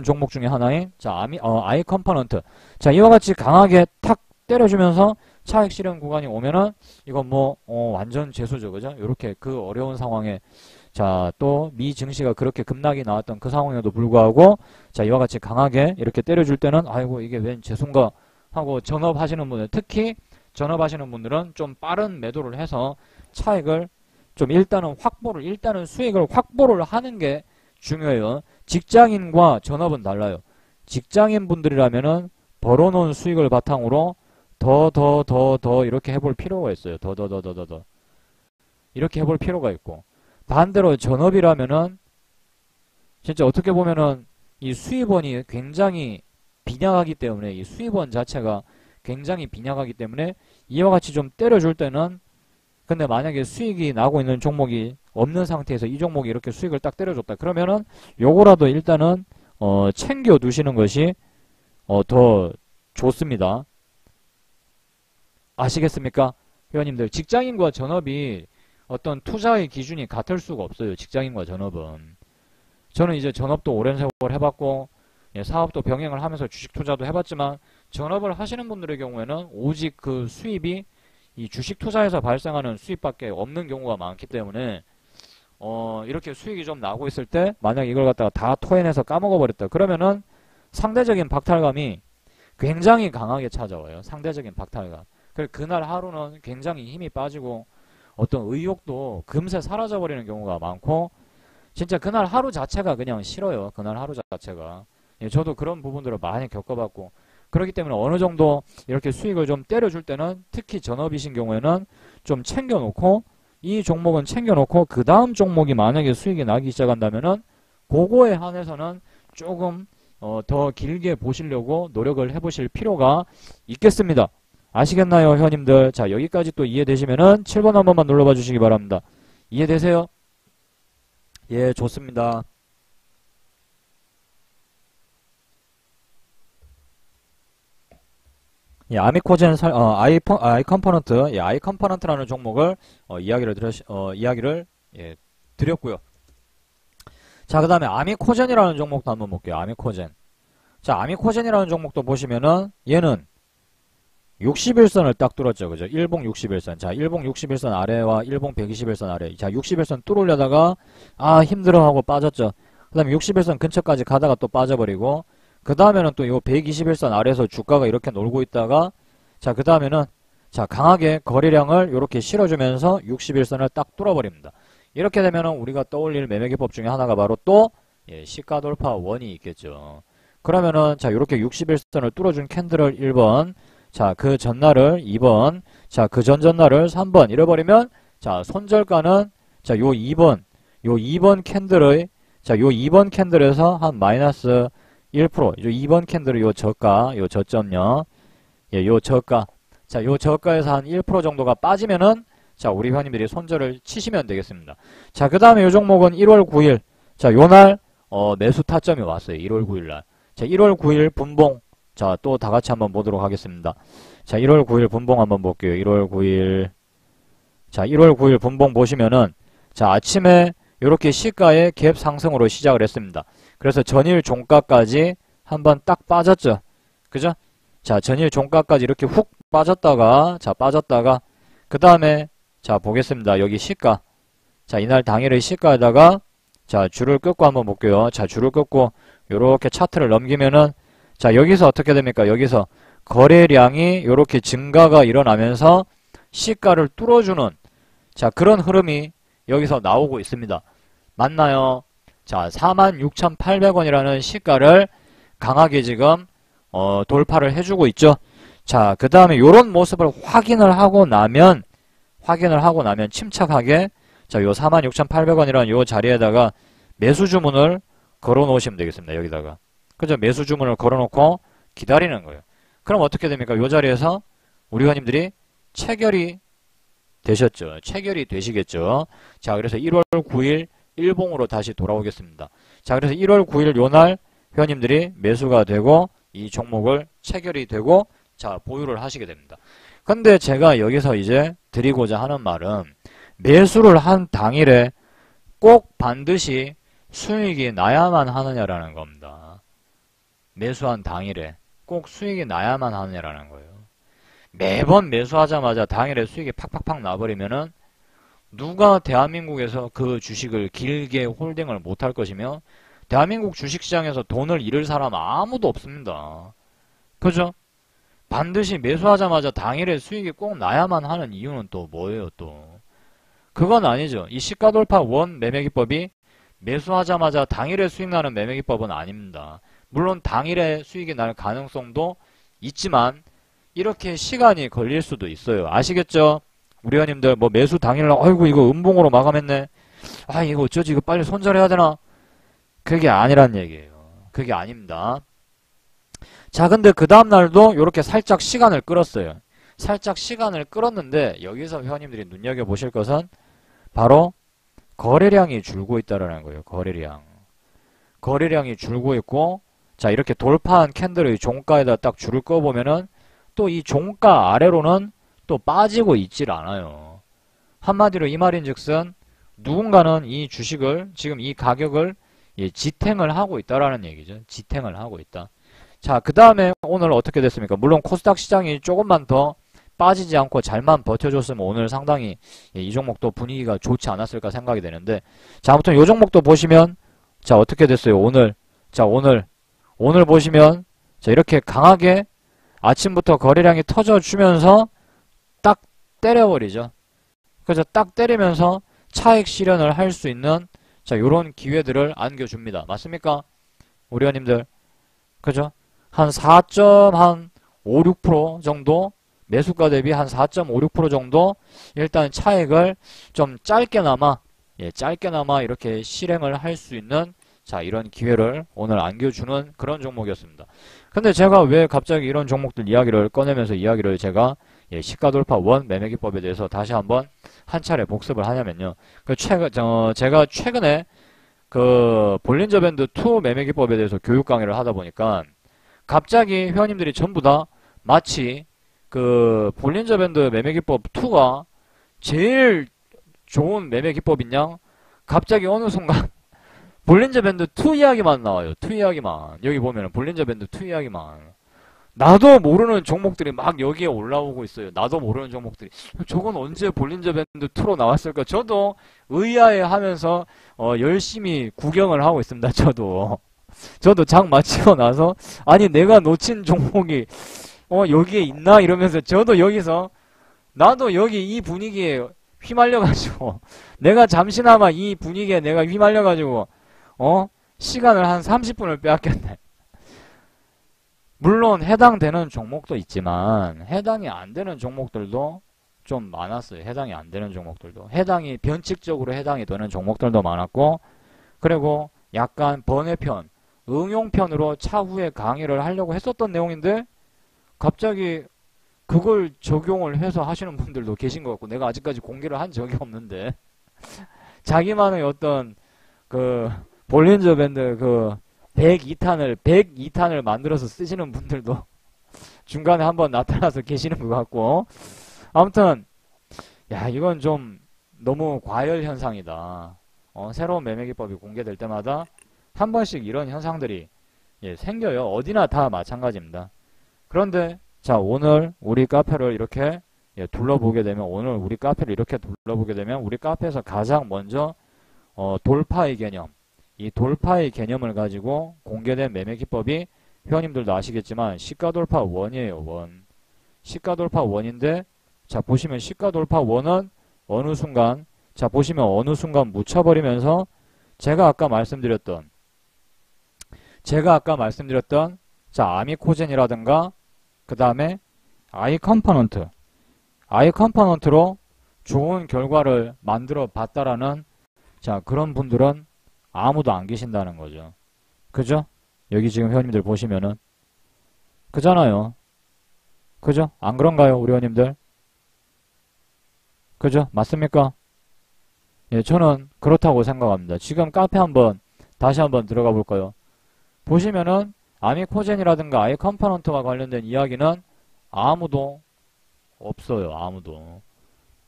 종목 중에 하나인 자, 아이 컴포넌트. 자, 이와 같이 강하게 탁 때려주면서 차익 실현 구간이 오면은 이건 뭐 완전 재수죠. 그죠? 요렇게 그 어려운 상황에 자, 또 미 증시가 그렇게 급락이 나왔던 그 상황에도 불구하고 자, 이와 같이 강하게 이렇게 때려줄 때는 아이고 이게 웬 재수인가 하고 전업하시는 분들, 특히 전업하시는 분들은 좀 빠른 매도를 해서 차익을 좀 일단은 수익을 확보를 하는 게 중요해요. 직장인과 전업은 달라요. 직장인 분들이라면은 벌어놓은 수익을 바탕으로 더 이렇게 해볼 필요가 있어요. 더. 이렇게 해볼 필요가 있고. 반대로 전업이라면은 진짜 어떻게 보면은 이 수입원이 굉장히 빈약하기 때문에 이 수입원 자체가 굉장히 빈약하기 때문에 이와 같이 좀 때려줄 때는 근데 만약에 수익이 나고 있는 종목이 없는 상태에서 이 종목이 이렇게 수익을 딱 때려줬다. 그러면은 요거라도 일단은 챙겨 두시는 것이 더 좋습니다. 아시겠습니까? 회원님들 직장인과 전업이 어떤 투자의 기준이 같을 수가 없어요. 직장인과 전업은. 저는 이제 전업도 오랜 세월 해봤고 사업도 병행을 하면서 주식 투자도 해봤지만 전업을 하시는 분들의 경우에는 오직 그 수입이 이 주식 투자에서 발생하는 수입밖에 없는 경우가 많기 때문에 이렇게 수익이 좀 나고 있을 때 만약 이걸 갖다가 다 토해내서 까먹어 버렸다. 그러면은 상대적인 박탈감이 굉장히 강하게 찾아와요. 상대적인 박탈감. 그래서 그날 하루는 굉장히 힘이 빠지고 어떤 의욕도 금세 사라져 버리는 경우가 많고 진짜 그날 하루 자체가 그냥 싫어요. 그날 하루 자체가. 저도 그런 부분들을 많이 겪어봤고 그렇기 때문에 어느 정도 이렇게 수익을 좀 때려줄 때는 특히 전업이신 경우에는 좀 챙겨놓고 이 종목은 챙겨놓고 그 다음 종목이 만약에 수익이 나기 시작한다면은 그거에 한해서는 조금 더 길게 보시려고 노력을 해보실 필요가 있겠습니다. 아시겠나요, 회원님들? 자, 여기까지 또 이해되시면은 7번 한 번만 눌러봐 주시기 바랍니다. 이해되세요? 예, 좋습니다. 예, 아미코젠 아이 컴포넌트, 예, 아이 컴포넌트라는 종목을 이야기를 예, 드렸고요. 자, 그다음에 아미코젠이라는 종목도 한번 볼게요. 아미코젠. 자, 아미코젠이라는 종목도 보시면은 얘는 61선을 딱 뚫었죠. 그죠? 일봉 61선. 자, 일봉 61선 아래와 일봉 121선 아래. 자, 61선 뚫으려다가 힘들어 하고 빠졌죠. 그다음에 61선 근처까지 가다가 또 빠져버리고 그 다음에는 또 요 121선 아래에서 주가가 이렇게 놀고 있다가 자, 그 다음에는 자, 강하게 거래량을 이렇게 실어주면서 61선을 딱 뚫어버립니다. 이렇게 되면은 우리가 떠올릴 매매기법 중에 하나가 바로 또 예, 시가 돌파 원이 있겠죠. 그러면은 자, 이렇게 61선을 뚫어준 캔들을 1번, 자, 그 전날을 2번, 자, 그 전전날을 3번 잃어버리면 자, 손절가는 자, 요 2번 캔들의 자, 요 2번 캔들에서 한 마이너스 1%, 요 2번 캔들의 요 저가, 요 저점요. 예, 요 저가. 자, 요 저가에서 한 1% 정도가 빠지면은 자, 우리 회원님들이 손절을 치시면 되겠습니다. 자, 그 다음에 요 종목은 1월 9일. 자, 요날 매수 타점이 왔어요. 1월 9일 날. 자, 1월 9일 분봉. 자, 또 다 같이 한번 보도록 하겠습니다. 자, 1월 9일 분봉 한번 볼게요. 1월 9일. 자, 1월 9일 분봉 보시면은 자, 아침에 이렇게 시가의 갭 상승으로 시작을 했습니다. 그래서 전일 종가까지 한번 딱 빠졌죠. 그죠? 자, 전일 종가까지 이렇게 훅 빠졌다가, 자, 빠졌다가, 그 다음에, 자, 보겠습니다. 여기 시가. 자, 이날 당일의 시가에다가, 자, 줄을 끊고 한번 볼게요. 자, 줄을 끊고, 요렇게 차트를 넘기면은, 자, 여기서 어떻게 됩니까? 여기서 거래량이 요렇게 증가가 일어나면서 시가를 뚫어주는, 자, 그런 흐름이 여기서 나오고 있습니다. 맞나요? 자, 46,800원이라는 시가를 강하게 지금 돌파를 해주고 있죠. 자, 그 다음에 요런 모습을 확인을 하고 나면 침착하게, 자, 요 46,800원이라는 요 자리에다가 매수 주문을 걸어 놓으시면 되겠습니다. 여기다가. 그죠? 매수 주문을 걸어 놓고 기다리는 거예요. 그럼 어떻게 됩니까? 요 자리에서 우리 회원님들이 체결이 되셨죠. 체결이 되시겠죠. 자, 그래서 1월 9일 일봉으로 다시 돌아오겠습니다. 자, 그래서 1월 9일 요날 회원님들이 매수가 되고 이 종목을 체결이 되고 자, 보유를 하시게 됩니다. 근데 제가 여기서 이제 드리고자 하는 말은 매수를 한 당일에 꼭 반드시 수익이 나야만 하느냐라는 겁니다. 매수한 당일에 꼭 수익이 나야만 하느냐라는 거예요. 매번 매수하자마자 당일에 수익이 팍팍팍 나버리면은 누가 대한민국에서 그 주식을 길게 홀딩을 못할 것이며 대한민국 주식시장에서 돈을 잃을 사람 아무도 없습니다. 그죠? 반드시 매수하자마자 당일에 수익이 꼭 나야만 하는 이유는 또 뭐예요 또? 그건 아니죠. 이 시가돌파 원 매매기법이 매수하자마자 당일에 수익 나는 매매기법은 아닙니다. 물론 당일에 수익이 날 가능성도 있지만 이렇게 시간이 걸릴 수도 있어요. 아시겠죠? 우리 회원님들 뭐 매수 당일날 아이고 이거 음봉으로 마감했네. 아 이거 어쩌지 이거 빨리 손절해야 되나? 그게 아니란 얘기예요. 그게 아닙니다. 자, 근데 그 다음날도 이렇게 살짝 시간을 끌었어요. 살짝 시간을 끌었는데 여기서 회원님들이 눈여겨보실 것은 바로 거래량이 줄고 있다는 거예요. 거래량이 줄고 있고 자, 이렇게 돌파한 캔들의 종가에다 딱 줄을 꺼보면은 또 이 종가 아래로는 또 빠지고 있질 않아요. 한마디로 이 말인즉슨 누군가는 이 주식을 지금 이 가격을 지탱을 하고 있다라는 얘기죠. 지탱을 하고 있다. 자, 그 다음에 오늘 어떻게 됐습니까? 물론 코스닥 시장이 조금만 더 빠지지 않고 잘만 버텨줬으면 오늘 상당히 이 종목도 분위기가 좋지 않았을까 생각이 되는데 자, 아무튼 이 종목도 보시면 자, 어떻게 됐어요? 오늘 자, 오늘 보시면 자, 이렇게 강하게 아침부터 거래량이 터져주면서 딱 때려버리죠. 그래서 딱 때리면서 차익 실현을 할 수 있는 자, 요런 기회들을 안겨줍니다. 맞습니까? 우리 회원님들. 그죠? 한 4.56% 정도 매수가 대비 한 4.56% 정도 일단 차익을 좀 짧게나마 이렇게 실행을 할 수 있는 자, 이런 기회를 오늘 안겨주는 그런 종목이었습니다. 근데 제가 왜 갑자기 이런 종목들 이야기를 꺼내면서 이야기를 제가 시가돌파 원 매매기법에 대해서 다시 한번 한 차례 복습을 하냐면요. 제가 최근에 그 볼린저 밴드 2 매매기법에 대해서 교육 강의를 하다 보니까 갑자기 회원님들이 전부 다 마치 그 볼린저 밴드 매매기법 2가 제일 좋은 매매기법인 양 갑자기 어느 순간 볼린저 밴드 2 이야기만 나와요. 2 이야기만. 여기 보면은 볼린저 밴드 2 이야기만. 나도 모르는 종목들이 막 여기에 올라오고 있어요. 나도 모르는 종목들이. 저건 언제 볼린저 밴드 2로 나왔을까? 저도 의아해 하면서 열심히 구경을 하고 있습니다. 저도 장 마치고 나서 아니 내가 놓친 종목이 여기에 있나? 이러면서 저도 여기서 나도 여기 이 분위기에 휘말려가지고 내가 잠시나마 이 분위기에 내가 휘말려가지고 시간을 한 30분을 빼앗겼네. 물론 해당되는 종목도 있지만 해당이 안 되는 종목들도 좀 많았어요. 해당이 안 되는 종목들도. 변칙적으로 해당이 되는 종목들도 많았고 그리고 약간 번외편, 응용편으로 차후에 강의를 하려고 했었던 내용인데 갑자기 그걸 적용을 해서 하시는 분들도 계신 것 같고 내가 아직까지 공개를 한 적이 없는데 자기만의 어떤 그 볼린저 밴드 그 102탄을 만들어서 쓰시는 분들도 중간에 한번 나타나서 계시는 것 같고 아무튼 야 이건 좀 너무 과열 현상이다. 새로운 매매기법이 공개될 때마다 한 번씩 이런 현상들이 생겨요. 어디나 다 마찬가지입니다. 그런데 자, 오늘 우리 카페를 이렇게 둘러보게 되면 우리 카페에서 가장 먼저 돌파의 개념, 이 돌파의 개념을 가지고 공개된 매매기법이 회원님들도 아시겠지만 시가돌파 원이에요. 원. 시가돌파 원인데 자, 보시면 시가돌파 원은 어느 순간 묻혀버리면서 제가 아까 말씀드렸던 자, 아미코젠이라든가 그 다음에 아이 컴포넌트로 좋은 결과를 만들어 봤다라는 자, 그런 분들은 아무도 안 계신다는 거죠. 그죠? 여기 지금 회원님들 보시면은 그잖아요. 그죠? 안 그런가요, 우리 회원님들? 그죠? 맞습니까? 예, 저는 그렇다고 생각합니다. 지금 카페 다시 한번 들어가 볼까요? 보시면은 아미코젠이라든가 아이 컴포넌트와 관련된 이야기는 아무도 없어요.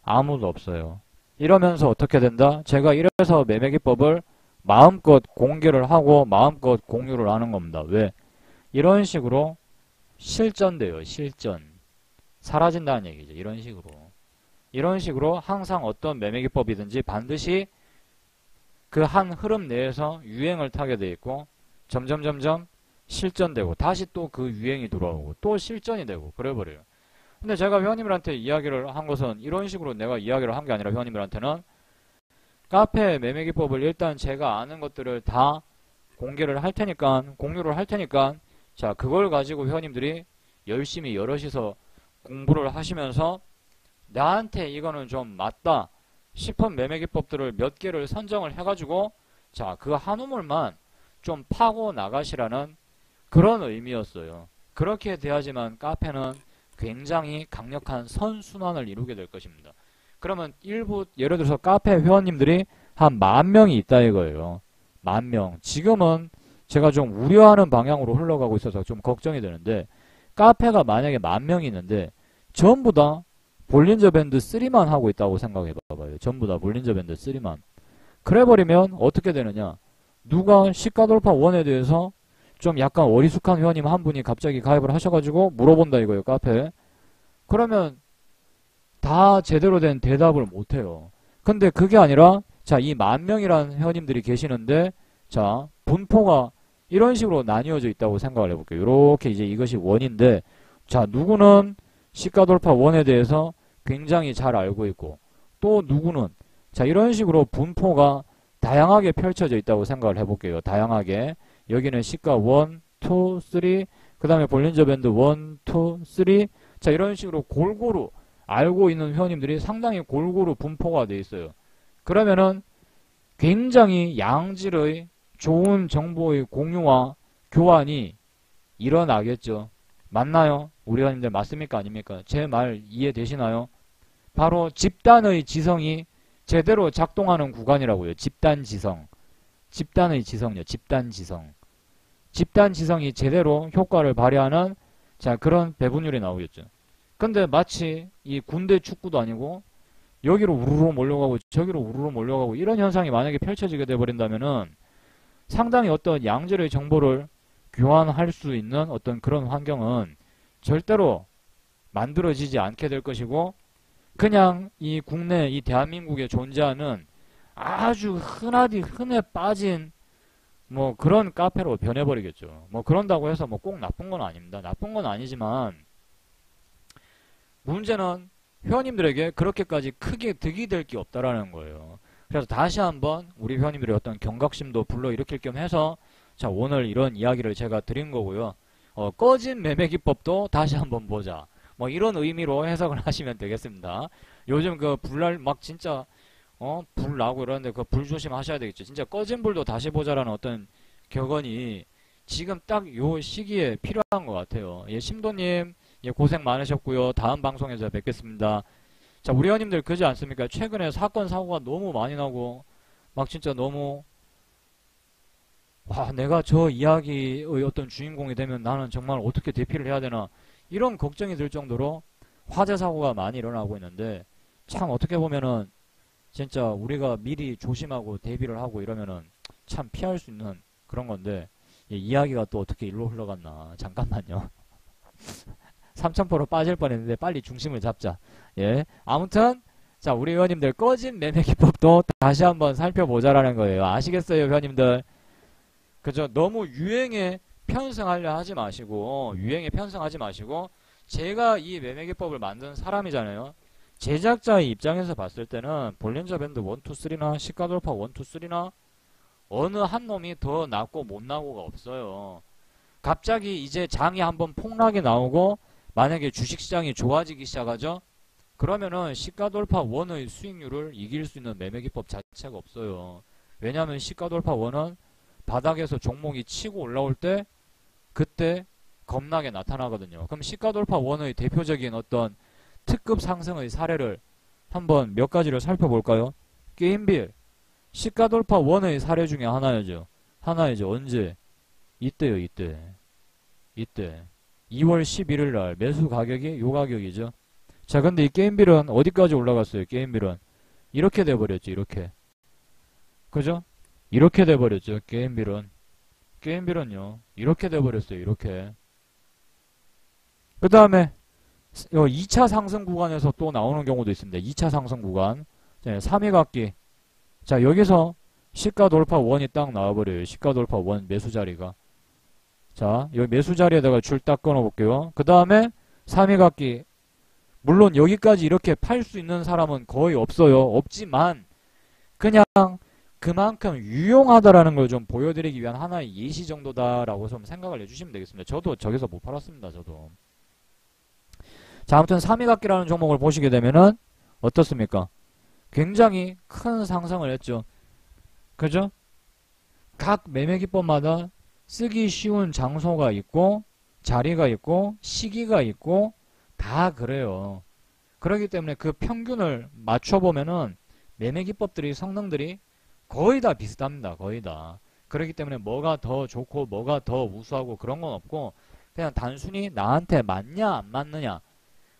아무도 없어요. 이러면서 어떻게 된다? 제가 이래서 매매기법을 마음껏 공개를 하고 마음껏 공유를 하는 겁니다. 왜? 이런 식으로 실전돼요. 실전. 사라진다는 얘기죠. 이런 식으로 항상 어떤 매매기법이든지 반드시 그 한 흐름 내에서 유행을 타게 돼 있고 점점 실전되고 다시 또 그 유행이 돌아오고 또 실전이 되고 그래버려요. 근데 제가 회원님들한테 이야기를 한 것은 이런 식으로 내가 이야기를 한 게 아니라 회원님들한테는 카페 매매기법을 일단 제가 아는 것들을 다 공유를 할 테니까 자, 그걸 가지고 회원님들이 열심히 여럿이서 공부를 하시면서 나한테 이거는 좀 맞다 싶은 매매기법들을 몇 개를 선정을 해가지고 자, 그 한 우물만 좀 파고 나가시라는 그런 의미였어요. 그렇게 돼야지만 카페는 굉장히 강력한 선순환을 이루게 될 것입니다. 그러면 예를 들어서 카페 회원님들이 한 10,000명이 있다 이거예요. 10,000명. 지금은 제가 좀 우려하는 방향으로 흘러가고 있어서 좀 걱정이 되는데 카페가 만약에 10,000명이 있는데 전부 다 볼린저 밴드 3만 하고 있다고 생각해 봐봐요. 전부 다 볼린저 밴드 3만. 그래버리면 어떻게 되느냐. 누가 시가돌파 원에 대해서 좀 약간 어리숙한 회원님 한 분이 갑자기 가입을 하셔가지고 물어본다 이거예요. 카페에. 그러면 다 제대로 된 대답을 못해요. 근데 그게 아니라 자, 이 10,000명이라는 회원님들이 계시는데 자, 분포가 이런 식으로 나뉘어져 있다고 생각을 해볼게요. 이렇게 이제 이것이 원인데 자, 누구는 시가돌파 원에 대해서 굉장히 잘 알고 있고 또 누구는 자, 이런 식으로 분포가 다양하게 펼쳐져 있다고 생각을 해볼게요. 다양하게. 여기는 시가 1, 2, 3, 그 다음에 볼린저 밴드 1, 2, 3 자, 이런 식으로 골고루 알고 있는 회원님들이 상당히 골고루 분포가 되어 있어요. 그러면은 굉장히 양질의 좋은 정보의 공유와 교환이 일어나겠죠. 맞나요? 우리 회원님들 맞습니까? 아닙니까? 제 말 이해되시나요? 바로 집단의 지성이 제대로 작동하는 구간이라고요. 집단지성. 집단의 지성요. 집단지성. 집단지성이 제대로 효과를 발휘하는 자, 그런 배분율이 나오겠죠. 근데 마치 이 군대 축구도 아니고 여기로 우르르 몰려가고 저기로 우르르 몰려가고 이런 현상이 만약에 펼쳐지게 돼버린다면은 상당히 어떤 양질의 정보를 교환할 수 있는 어떤 그런 환경은 절대로 만들어지지 않게 될 것이고 그냥 이 국내 이 대한민국에 존재하는 아주 흔해 빠진 뭐 그런 카페로 변해버리겠죠. 뭐 그런다고 해서 뭐 꼭 나쁜 건 아닙니다. 나쁜 건 아니지만 문제는 회원님들에게 그렇게까지 크게 득이 될 게 없다라는 거예요. 그래서 다시 한번 우리 회원님들의 어떤 경각심도 불러일으킬 겸 해서 자, 오늘 이런 이야기를 제가 드린 거고요. 꺼진 매매기법도 다시 한번 보자. 뭐 이런 의미로 해석을 하시면 되겠습니다. 요즘 그 불날 막 진짜 불 나고 이러는데 그 불 조심하셔야 되겠죠. 진짜 꺼진 불도 다시 보자라는 어떤 격언이 지금 딱 요 시기에 필요한 것 같아요. 예, 심도님 예, 고생 많으셨고요. 다음 방송에서 뵙겠습니다. 자, 우리 회원님들 그지 않습니까? 최근에 사건 사고가 너무 많이 나고 막 진짜 너무 와, 내가 저 이야기의 어떤 주인공이 되면 나는 정말 어떻게 대피를 해야 되나 이런 걱정이 들 정도로 화재 사고가 많이 일어나고 있는데 참 어떻게 보면은 진짜 우리가 미리 조심하고 대비를 하고 이러면은 참 피할 수 있는 그런 건데, 예, 이야기가 또 어떻게 일로 흘러갔나. 잠깐만요. 삼천포로 빠질 뻔했는데 빨리 중심을 잡자. 예. 아무튼 자, 우리 회원님들 꺼진 매매 기법도 다시 한번 살펴보자라는 거예요. 아시겠어요, 회원님들? 그죠? 너무 유행에 편승하려 하지 마시고, 유행에 편승하지 마시고, 제가 이 매매 기법을 만든 사람이잖아요. 제작자의 입장에서 봤을 때는 볼린저 밴드 1, 2, 3나 시가 돌파 1, 2, 3나 어느 한 놈이 더 낫고 못 나고가 없어요. 갑자기 이제 장이 한번 폭락이 나오고 만약에 주식시장이 좋아지기 시작하죠? 그러면은 시가 돌파 1의 수익률을 이길 수 있는 매매 기법 자체가 없어요. 왜냐하면 시가 돌파 1은 바닥에서 종목이 치고 올라올 때 그때 겁나게 나타나거든요. 그럼 시가 돌파 1의 대표적인 어떤 특급 상승의 사례를 한번 몇 가지를 살펴볼까요? 게임빌 시가 돌파 1의 사례 중에 하나죠. 언제? 이때요. 이때 2월 11일 날 매수 가격이 요 가격이죠. 자, 근데 이 게임빌은 어디까지 올라갔어요? 게임빌은 이렇게 돼버렸죠. 이렇게. 그죠? 이렇게 돼버렸죠. 게임빌은요 이렇게 돼버렸어요. 이렇게. 그 다음에 2차 상승 구간에서 또 나오는 경우도 있습니다. 2차 상승 구간. 3위 각기. 자, 여기서 시가 돌파 1이 딱 나와버려요. 시가 돌파 1 매수 자리가. 자, 여기 매수 자리에다가 줄 딱 끊어볼게요. 그 다음에 3위 각기. 물론 여기까지 이렇게 팔 수 있는 사람은 거의 없어요. 없지만 그냥 그만큼 유용하다라는 걸 좀 보여드리기 위한 하나의 예시 정도다라고 좀 생각을 해주시면 되겠습니다. 저도 저기서 못 팔았습니다. 저도. 자, 아무튼 3위 각기라는 종목을 보시게 되면은 어떻습니까? 굉장히 큰 상승을 했죠. 그죠? 각 매매 기법마다 쓰기 쉬운 장소가 있고 자리가 있고 시기가 있고 다 그래요. 그렇기 때문에 그 평균을 맞춰보면은 매매 기법들이 성능들이 거의 다 비슷합니다. 거의 다. 그렇기 때문에 뭐가 더 좋고 뭐가 더 우수하고 그런 건 없고 그냥 단순히 나한테 맞냐 안 맞느냐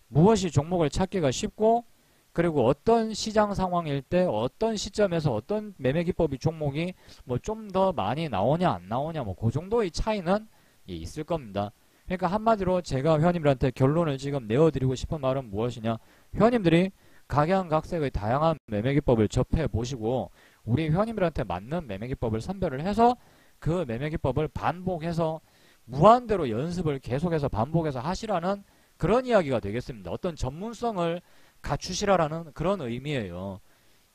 무엇이 종목을 찾기가 쉽고 그리고 어떤 시장 상황일 때 어떤 시점에서 어떤 매매 기법이 종목이 뭐 좀 더 많이 나오냐 안 나오냐 뭐 그 정도의 차이는 있을 겁니다. 그러니까 한마디로 제가 회원님들한테 결론을 지금 내어드리고 싶은 말은 무엇이냐, 회원님들이 각양각색의 다양한 매매 기법을 접해 보시고 우리 회원님들한테 맞는 매매 기법을 선별을 해서 그 매매 기법을 반복해서 무한대로 연습을 계속해서 반복해서 하시라는 그런 이야기가 되겠습니다. 어떤 전문성을 갖추시라라는 그런 의미예요.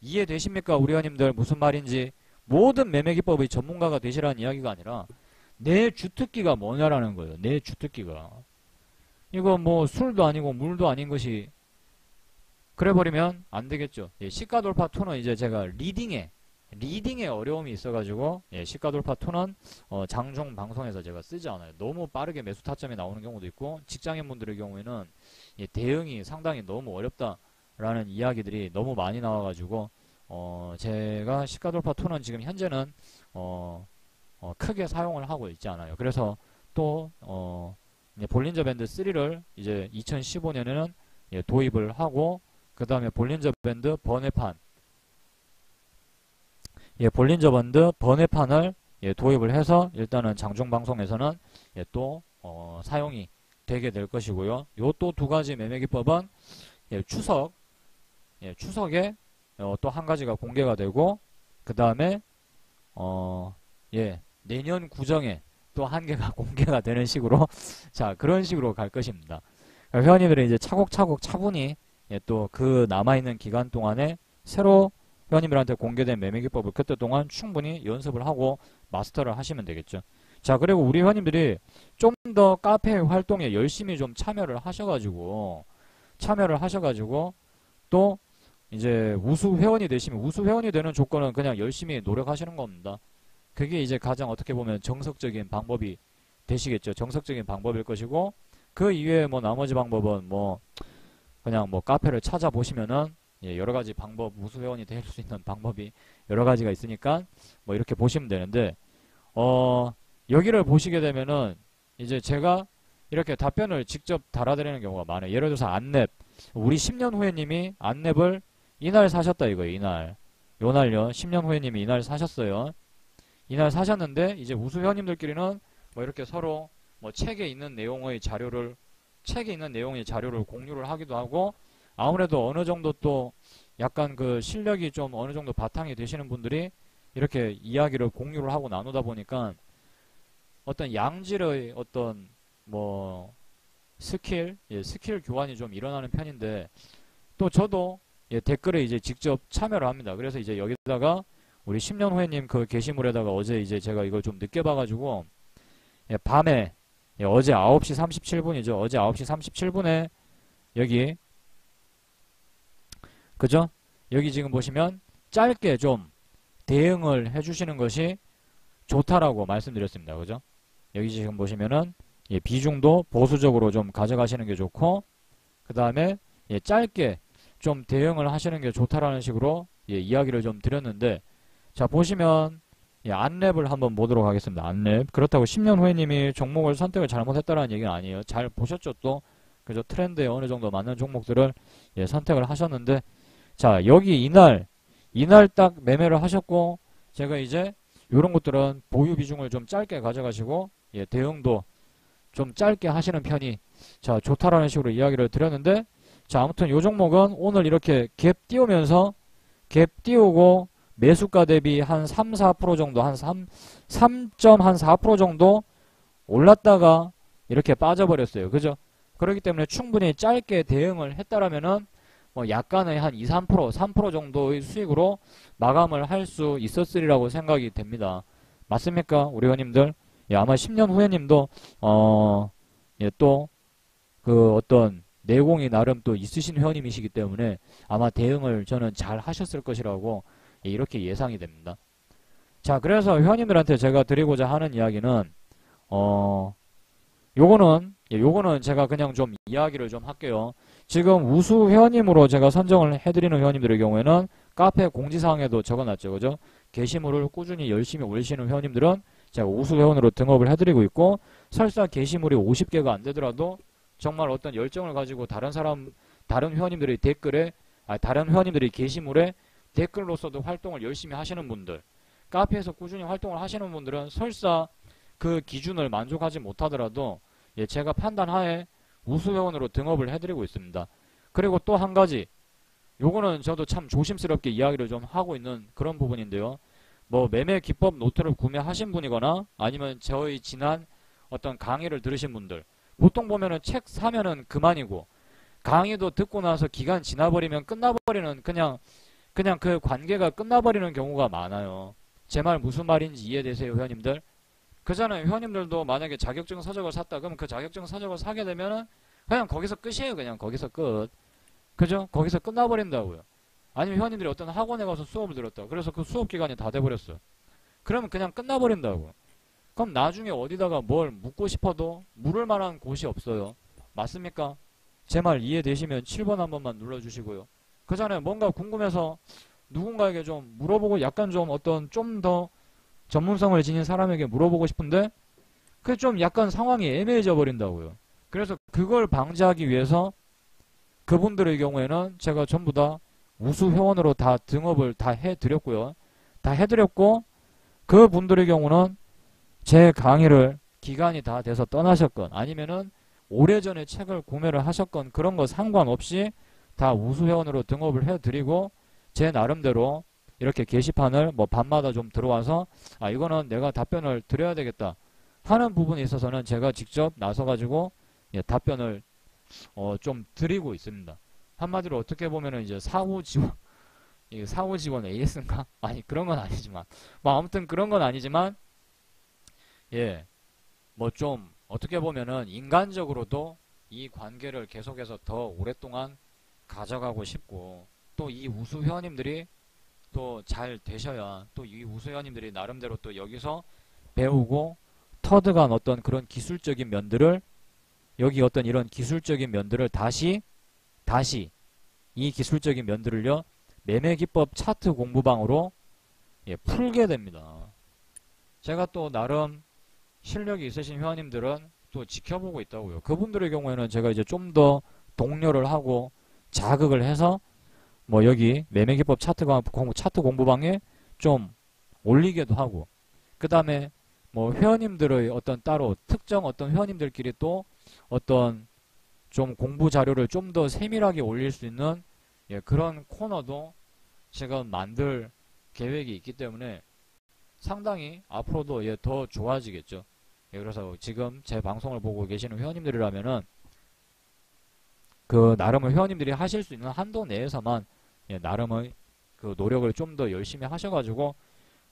이해되십니까? 우리 회원님들 무슨 말인지. 모든 매매 기법의 전문가가 되시라는 이야기가 아니라 내 주특기가 뭐냐라는 거예요. 내 주특기가. 이거 뭐 술도 아니고 물도 아닌 것이 그래버리면 안 되겠죠. 예, 시가 돌파 2는 이제 제가 리딩에 어려움이 있어가지고 시가 돌파 2는 장중 방송에서 제가 쓰지 않아요. 너무 빠르게 매수 타점이 나오는 경우도 있고 직장인분들의 경우에는 대응이 상당히 너무 어렵다라는 이야기들이 너무 많이 나와가지고 제가 시가 돌파 2는 지금 현재는 크게 사용을 하고 있지 않아요. 그래서 또 볼린저 밴드 3를 이제 2015년에는 도입을 하고 그 다음에 볼린저 밴드 번외판 볼린저 밴드 번외판을 도입을 해서 일단은 장중 방송에서는 또 사용이 되게 될 것이고요. 요 또 두 가지 매매 기법은 추석에 또 한 가지가 공개가 되고 그 다음에 내년 구정에 또 한 개가 공개가 되는 식으로 자 그런 식으로 갈 것입니다. 회원님들이 이제 차곡차곡 차분히 또 그 남아있는 기간 동안에 새로 회원님들한테 공개된 매매 기법을 그때 동안 충분히 연습을 하고 마스터를 하시면 되겠죠. 자, 그리고 우리 회원님들이 좀 더 카페 활동에 열심히 좀 참여를 하셔가지고 또 이제 우수 회원이 되시면 우수 회원이 되는 조건은 그냥 열심히 노력하시는 겁니다. 그게 이제 가장 어떻게 보면 정석적인 방법이 되시겠죠. 정석적인 방법일 것이고 그 이외에 뭐 나머지 방법은 뭐 그냥 뭐 카페를 찾아보시면은 여러 가지 방법, 우수 회원이 될 수 있는 방법이 여러 가지가 있으니까 뭐 이렇게 보시면 되는데 여기를 보시게 되면은 이제 제가 이렇게 답변을 직접 달아드리는 경우가 많아요. 예를 들어서 안랩 우리 10년 후에님이 안랩을 이날 사셨다 이거예요. 이날. 요날요. 10년 후에님이 이날 사셨어요. 이날 사셨는데 이제 우수회원님들끼리는 뭐 이렇게 서로 뭐 책에 있는 내용의 자료를 공유를 하기도 하고 아무래도 어느 정도 또 약간 그 실력이 좀 어느 정도 바탕이 되시는 분들이 이렇게 이야기를 공유를 하고 나누다 보니까 어떤 양질의 어떤 뭐 스킬 교환이 좀 일어나는 편인데 또 저도 댓글에 이제 직접 참여를 합니다. 그래서 이제 여기다가 우리 10년 후에님 그 게시물에다가 어제 이제 제가 이걸 좀 늦게 봐가지고 밤에 어제 9시 37분이죠. 어제 9시 37분에 여기 그죠? 여기 지금 보시면 짧게 좀 대응을 해주시는 것이 좋다라고 말씀드렸습니다. 그죠? 여기 지금 보시면은 비중도 보수적으로 좀 가져가시는 게 좋고 그 다음에 짧게 좀 대응을 하시는 게 좋다라는 식으로 이야기를 좀 드렸는데 자 보시면 안랩을 한번 보도록 하겠습니다. 안랩. 그렇다고 10년 후에님이 종목을 선택을 잘못했다라는 얘기는 아니에요. 잘 보셨죠 또? 그죠? 트렌드에 어느 정도 맞는 종목들을 선택을 하셨는데 자 여기 이날 딱 매매를 하셨고 제가 이제 이런 것들은 보유 비중을 좀 짧게 가져가시고 대응도 좀 짧게 하시는 편이 자 좋다라는 식으로 이야기를 드렸는데 자 아무튼 요 종목은 오늘 이렇게 갭 띄우면서 갭 띄우고 매수가 대비 한 3, 4% 정도 한 3.4% 정도 올랐다가 이렇게 빠져버렸어요. 그죠? 그렇기 때문에 충분히 짧게 대응을 했다라면은 뭐 약간의 한 2, 3% 정도의 수익으로 마감을 할 수 있었으리라고 생각이 됩니다. 맞습니까? 우리 회원님들? 아마 10년 후에님도 또 그 어떤 내공이 나름 또 있으신 회원님이시기 때문에 아마 대응을 저는 잘 하셨을 것이라고 이렇게 예상이 됩니다. 자, 그래서 회원님들한테 제가 드리고자 하는 이야기는 요거는 제가 그냥 좀 이야기를 좀 할게요. 지금 우수 회원님으로 제가 선정을 해드리는 회원님들의 경우에는 카페 공지사항에도 적어놨죠. 그죠? 게시물을 꾸준히 열심히 올리시는 회원님들은 제가 우수 회원으로 등업을 해드리고 있고 설사 게시물이 50개가 안 되더라도 정말 어떤 열정을 가지고 다른 회원님들의 다른 회원님들의 게시물에 댓글로서도 활동을 열심히 하시는 분들, 카페에서 꾸준히 활동을 하시는 분들은 설사 그 기준을 만족하지 못하더라도 제가 판단하에 우수회원으로 등업을 해드리고 있습니다. 그리고 또 한 가지, 요거는 저도 참 조심스럽게 이야기를 좀 하고 있는 그런 부분인데요. 뭐 매매 기법 노트를 구매하신 분이거나 아니면 저희 지난 어떤 강의를 들으신 분들, 보통 보면은 책 사면은 그만이고 강의도 듣고 나서 기간 지나버리면 끝나버리는 그냥 그 관계가 끝나버리는 경우가 많아요. 제 말 무슨 말인지 이해되세요, 회원님들? 그잖아요. 회원님들도 만약에 자격증 서적을 샀다 그러면 그 자격증 서적을 사게 되면은 그냥 거기서 끝이에요. 그냥 거기서 끝. 그죠? 거기서 끝나버린다고요. 아니면 회원님들이 어떤 학원에 가서 수업을 들었다. 그래서 그 수업 기간이 다 돼버렸어요. 그러면 그냥 끝나버린다고. 그럼 나중에 어디다가 뭘 묻고 싶어도 물을 만한 곳이 없어요. 맞습니까? 제 말 이해되시면 7번 한 번만 눌러주시고요. 그잖아요. 뭔가 궁금해서 누군가에게 좀 물어보고 약간 좀 어떤 좀 더 전문성을 지닌 사람에게 물어보고 싶은데 그게 좀 약간 상황이 애매해져 버린다고요. 그래서 그걸 방지하기 위해서 그분들의 경우에는 제가 전부 다 우수 회원으로 다 등업을 다 해드렸고요. 다 해드렸고 그분들의 경우는 제 강의를 기간이 다 돼서 떠나셨건 아니면은 오래전에 책을 구매를 하셨건 그런 거 상관없이 다 우수 회원으로 등업을 해드리고 제 나름대로 이렇게 게시판을 뭐 밤마다 좀 들어와서 아 이거는 내가 답변을 드려야 되겠다 하는 부분에 있어서는 제가 직접 나서가지고 답변을 좀 드리고 있습니다. 한마디로 어떻게 보면은 이제 사후 지원 AS인가? 아니 그런 건 아니지만 뭐 아무튼 그런 건 아니지만 뭐 좀 어떻게 보면은 인간적으로도 이 관계를 계속해서 더 오랫동안 가져가고 싶고 또 이 우수 회원님들이 또 잘 되셔야 또 이 우수 회원님들이 나름대로 또 여기서 배우고 터득한 어떤 그런 기술적인 면들을 여기 어떤 이런 기술적인 면들을 다시 이 기술적인 면들을요 매매기법 차트 공부방으로 풀게 됩니다. 제가 또 나름 실력이 있으신 회원님들은 또 지켜보고 있다고요. 그분들의 경우에는 제가 이제 좀 더 독려를 하고 자극을 해서 뭐 여기 매매기법 차트 공부방에 좀 올리기도 하고, 그 다음에 뭐 회원님들의 어떤 따로 특정 어떤 회원님들끼리 또 어떤 좀 공부 자료를 좀 더 세밀하게 올릴 수 있는 예, 그런 코너도 제가 만들 계획이 있기 때문에 상당히 앞으로도 예, 더 좋아지겠죠. 예, 그래서 지금 제 방송을 보고 계시는 회원님들이라면은 그 나름의 회원님들이 하실 수 있는 한도 내에서만 예, 나름의 그 노력을 좀 더 열심히 하셔가지고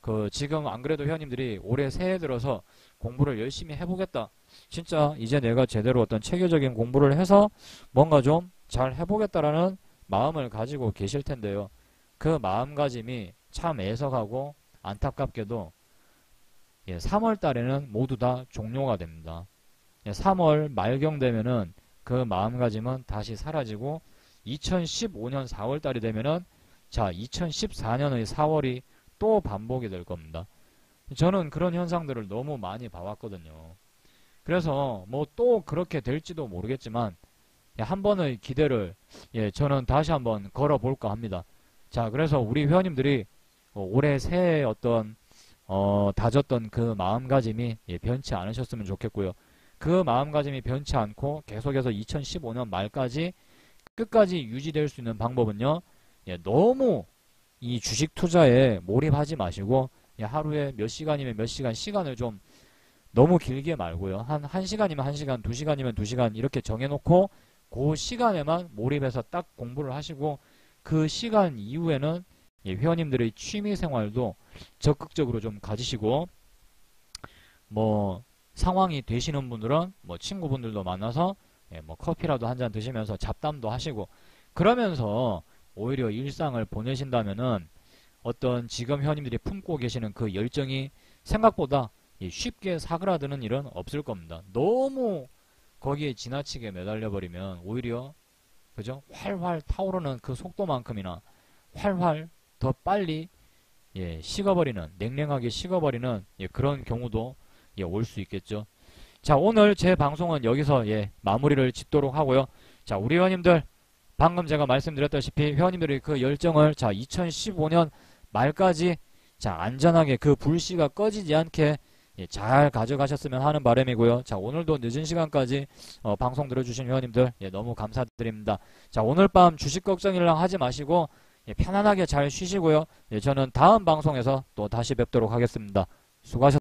그 지금 안 그래도 회원님들이 올해 새해 들어서 공부를 열심히 해보겠다. 진짜 이제 내가 제대로 어떤 체계적인 공부를 해서 뭔가 좀 잘 해보겠다라는 마음을 가지고 계실 텐데요. 그 마음가짐이 참 애석하고 안타깝게도 예, 3월 달에는 모두 다 종료가 됩니다. 예, 3월 말경 되면은 그 마음가짐은 다시 사라지고 2015년 4월 달이 되면은 자 2014년의 4월이 또 반복이 될 겁니다. 저는 그런 현상들을 너무 많이 봐왔거든요. 그래서 뭐 또 그렇게 될지도 모르겠지만 예, 한 번의 기대를 예, 저는 다시 한번 걸어볼까 합니다. 자, 그래서 우리 회원님들이 올해 새해 어떤 다졌던 그 마음가짐이 예, 변치 않으셨으면 좋겠고요. 그 마음가짐이 변치 않고 계속해서 2015년 말까지 끝까지 유지될 수 있는 방법은요. 예, 너무 이 주식 투자에 몰입하지 마시고 예, 하루에 몇 시간이면 몇 시간 시간을 좀 너무 길게 말고요. 한 1시간이면 1시간, 2시간이면 2시간 이렇게 정해놓고 그 시간에만 몰입해서 딱 공부를 하시고 그 시간 이후에는 예, 회원님들의 취미 생활도 적극적으로 좀 가지시고 뭐 상황이 되시는 분들은 뭐 친구분들도 만나서 예, 뭐 커피라도 한 잔 드시면서 잡담도 하시고 그러면서 오히려 일상을 보내신다면은 어떤 지금 회원님들이 품고 계시는 그 열정이 생각보다 예, 쉽게 사그라드는 일은 없을 겁니다. 너무 거기에 지나치게 매달려 버리면 오히려 그죠? 활활 타오르는 그 속도만큼이나 활활 더 빨리 예, 식어버리는 냉랭하게 식어버리는 예, 그런 경우도 예, 올 수 있겠죠. 자, 오늘 제 방송은 여기서 예, 마무리를 짓도록 하고요. 자, 우리 회원님들 방금 제가 말씀드렸다시피 회원님들의 그 열정을 자 2015년 말까지 자 안전하게 그 불씨가 꺼지지 않게 예, 잘 가져가셨으면 하는 바람이고요. 자, 오늘도 늦은 시간까지 방송 들어주신 회원님들 예, 너무 감사드립니다. 자, 오늘 밤 주식 걱정이랑 하지 마시고 예, 편안하게 잘 쉬시고요. 예, 저는 다음 방송에서 또 다시 뵙도록 하겠습니다. 수고하셨습니다.